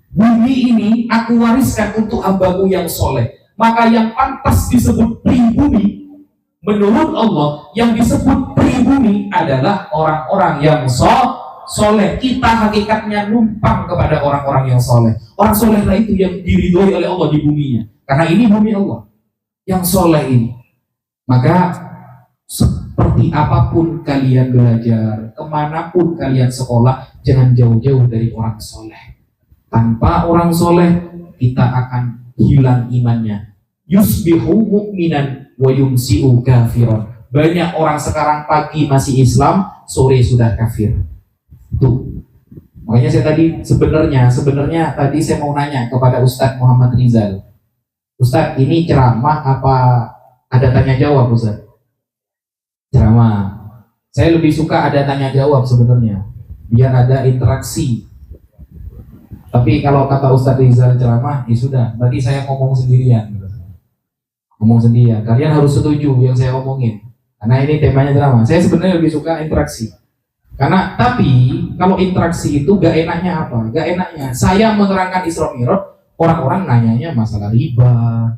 Bumi ini aku wariskan untuk hambaku yang soleh. Maka yang pantas disebut pribumi, menurut Allah, yang disebut pribumi adalah orang-orang yang soleh. Kita hakikatnya numpang kepada orang-orang yang soleh. Orang solehlah itu yang diridhoi oleh Allah di buminya. Karena ini bumi Allah yang soleh ini. Maka seperti apapun kalian belajar, kemanapun kalian sekolah, jangan jauh-jauh dari orang soleh. Tanpa orang soleh, kita akan hilang imannya. Yusbihu mu'minan wa yumsi'u kafiran. Banyak orang sekarang pagi masih Islam, sore sudah kafir. Tuh. Makanya saya tadi sebenarnya tadi saya mau nanya kepada Ustadz Muhammad Rizal. Ustadz, ini ceramah apa ada tanya jawab, Ustadz? Ceramah. Saya lebih suka ada tanya jawab sebenarnya, biar ada interaksi. Tapi kalau kata Ustadz Rizal ceramah, ya sudah, berarti saya ngomong sendirian. Kalian harus setuju yang saya omongin. Karena ini temanya ceramah. Saya sebenarnya lebih suka interaksi. Tapi kalau interaksi itu gak enaknya apa? Gak enaknya saya menerangkan Isra Mi'raj, orang-orang nanyanya masalah riba,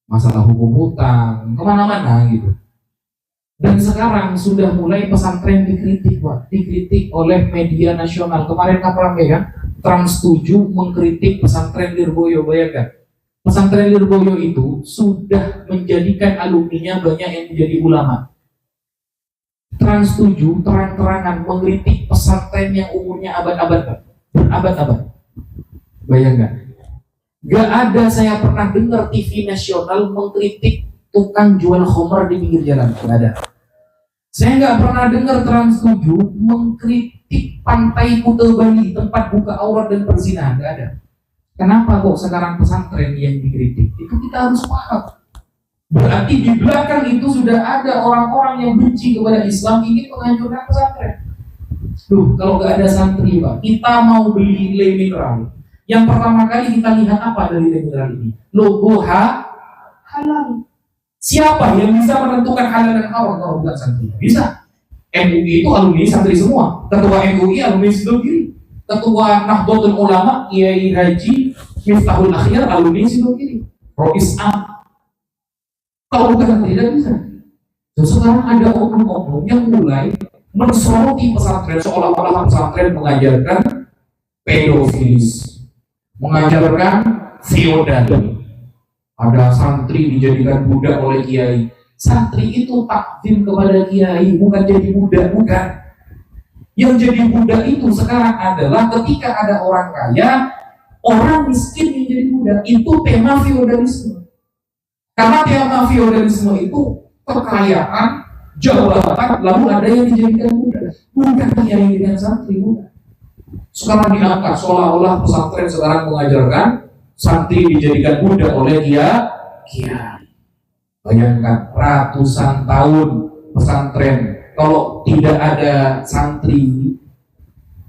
masalah hukum hutang, kemana-mana gitu. Dan sekarang sudah mulai pesantren dikritik, Pak. Dikritik oleh media nasional. Kemarin kan ramai kan, Trans 7 mengkritik pesantren Lirboyo. Bayangkan, pesantren Lirboyo itu sudah menjadikan alumninya banyak yang menjadi ulama. Trans 7 terang-terangan mengkritik pesantren yang umurnya berabad-abad. Bayangkan, gak ada saya pernah dengar TV nasional mengkritik tukang jual homer di pinggir jalan. Gak ada. Saya gak pernah dengar Trans 7 mengkritik pantai Kuta Bali, tempat buka aurat dan perzinahan. Gak ada. Kenapa kok sekarang pesantren yang dikritik? Itu kita harus paham. Berarti di belakang itu sudah ada orang-orang yang benci kepada Islam, ingin menghancurkan pesantren. Kalau gak ada santri, Pak, kita mau beli le mineral. Yang pertama kali kita lihat apa dari le mineral ini? Logo halal. Siapa yang bisa menentukan halal dan haram kalau bukan santri? Bisa. MUI itu alumni santri semua. Ketua MUI alumni Sidogiri. Ketua Nahdlatul Ulama Kiai Haji Miftahul Akhir alumni Sidogiri. Rois A. Kalau bukan tidak bisa. So, sekarang ada oknum-oknum yang mulai mensoroti pesantren seolah-olah pesantren mengajarkan pedofilis, mengajarkan feodal. Ada santri dijadikan budak oleh kiai. Santri itu takdim kepada kiai, bukan jadi budak, bukan. Yang jadi budak itu sekarang adalah ketika ada orang kaya, orang miskin yang jadi budak. Itu tema feodalisme. Karena tema feodalisme itu kekayaan, jabatan, lalu ada yang dijadikan budak. Bukan yang dijadikan santri, bukan. Sekarang diangkat seolah-olah pesantren sekarang mengajarkan santri dijadikan budak oleh kiai. Bayangkan ratusan tahun pesantren, kalau tidak ada santri,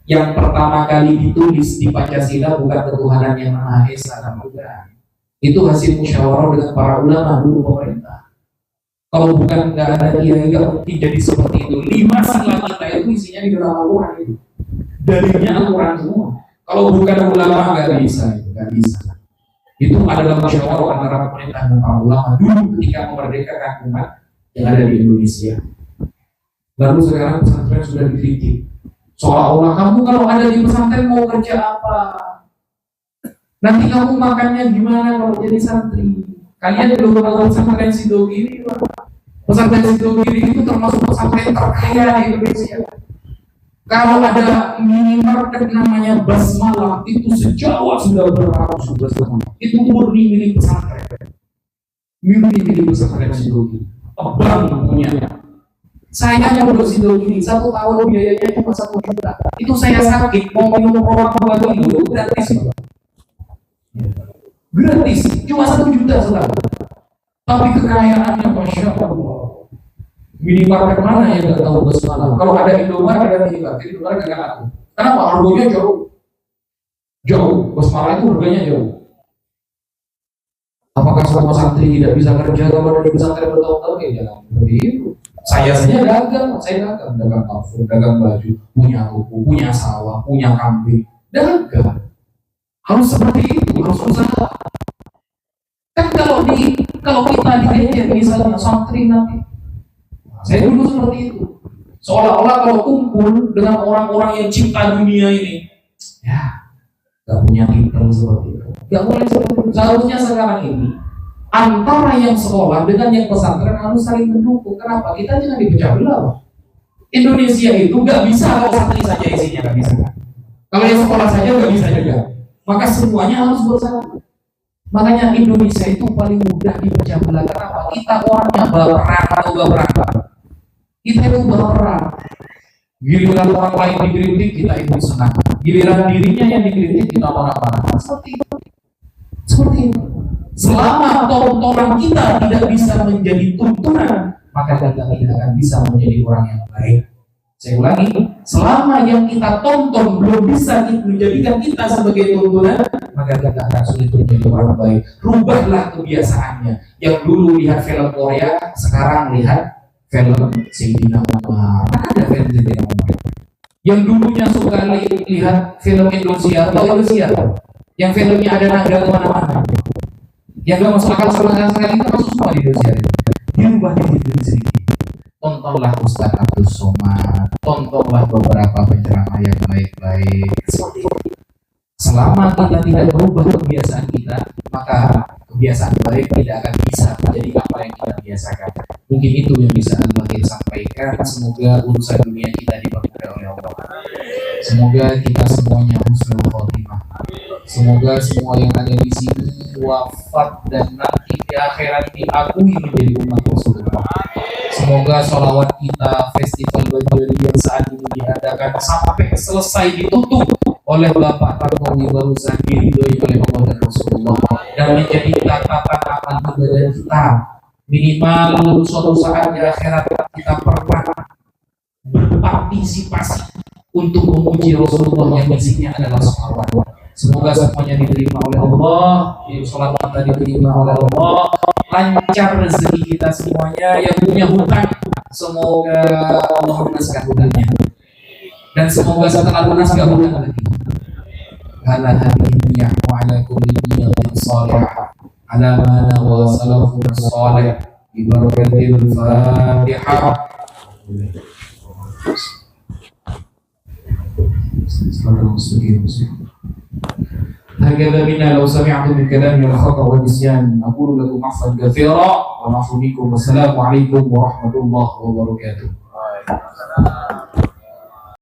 yang pertama kali ditulis di Pancasila bukan ketuhanan yang Maha Esa, bukan. Itu hasil musyawarah dengan para ulama dulu pemerintah. Kalau bukan nggak ada kiai nggak jadi seperti itu. 5 sila kita itu isinya di dalam Al-Quran itu. Darinya Al-Quran semua. Kalau bukan ulama nggak bisa. Itu adalah musyawarah antara pemerintah dan para ulama dulu ketika memerdekakan umat yang ada di Indonesia. Lalu sekarang pesantren sudah dikritik. Seolah-olah kamu kalau ada di pesantren mau kerja apa? Nanti kamu makannya gimana kalau jadi santri? Kalian belum tahu pesantren Sidogiri. Pesantren Sidogiri itu termasuk pesantren terkaya di Indonesia. Kalau ada minimarket namanya Basmalah, itu sejawa sudah beratus tahun. Itu murni milik pesantren. Milik pesantren Sidogiri. Tebang punya. Saya yang udah Sidogiri 1 tahun biayanya cuma 1 juta. Itu saya sakit mau minum obat itu gratis. Gratis, cuma 1 juta setahun. Tapi kekayaannya Masya Allah. Minimarket mana yang nggak tahu Basmalah? Kalau ada Indomaret ada minimarket, Indomaret nggak ada. Kenapa? Harganya jauh. Basmalah itu harganya jauh. Apakah semua santri tidak bisa kerja kalau di pesantren bertahun-tahun? Ya jangan seperti itu. Saya saja dagang parfum, dagang baju, punya toko, punya sawah, punya kambing, dagang. Harus seperti itu, harus usaha. Kan kalau kita digejer misalnya santri nanti, saya dulu seperti itu. Seolah-olah kalau kumpul dengan orang-orang yang cinta dunia ini, ya, gak punya titel seperti itu. Gak boleh seperti itu. Seharusnya sekarang ini antara yang sekolah dengan yang pesantren harus saling mendukung. Kenapa? Kita jangan dipecah belah. Indonesia itu gak bisa kalau santri saja isinya, gak bisa. Kalau yang sekolah saja gak bisa juga. Maka semuanya harus bersama. Makanya Indonesia itu paling mudah dipecah belah. Kenapa? Kita orangnya baperan atau baperan. Kita itu baperan. Giliran orang lain dikritik, kita itu senang. Giliran dirinya yang dikritik, kita marah-marah. Seperti itu. Selama tontonan kita tidak bisa menjadi tuntunan, maka kita tidak akan bisa menjadi orang yang baik. Saya ulangi, selama yang kita tonton belum bisa menjadikan kita sebagai tuntunan, maka kita akan sulit menjadi orang baik. Rubahlah kebiasaannya. Yang dulu lihat film Korea, sekarang lihat film Sayyidina Umar. Ada film Sayyidina Umar. Yang dulunya suka lihat film Indonesia atau Indonesia, yang filmnya ada naga kemana-mana, yang gak masuk akal sekali itu masuk semua di Indonesia. Dirubah diri sedikit. Tontonlah Ustaz Abdul Somad, tontonlah beberapa penceramah yang baik-baik. Selama kita tidak berubah kebiasaan kita, maka kebiasaan baik tidak akan bisa menjadi apa yang kita biasakan. Mungkin itu yang bisa Al-Bahir sampaikan. Semoga urusan dunia kita diberkahi oleh Allah. Semoga kita semuanya husnul khotimah. Semoga semua yang ada di sini wafat dan nanti di akhirat diakui menjadi umat Rasulullah. Semoga sholawat kita, festival Baduri yang saat ini diadakan sampai selesai ditutup oleh Bapak Tantowi barusan diridhoi oleh Allah dan Rasulullah, dan menjadi catatan amal ibadah kita. Minimal suatu saat di akhirat kita pernah berpartisipasi untuk memuji Rasulullah yang isinya adalah sholawat. Semoga semuanya diterima oleh Allah, sholat kita diterima oleh Allah, lancar rezeki kita semuanya. Yang punya hutang, semoga Allah lunaskan hutangnya, dan semoga setelah lunas gak hutang lagi. Ala hadhihi wa ala kulli niyatin salihah ala mana wa salafun salih bi barakatil Fatihah. هكذا منا لو سمعتم من كلامي الخطأ والنسيان أقول لكم عفوا كثيرا ونعفو بكم والسلام عليكم ورحمة الله وبركاته.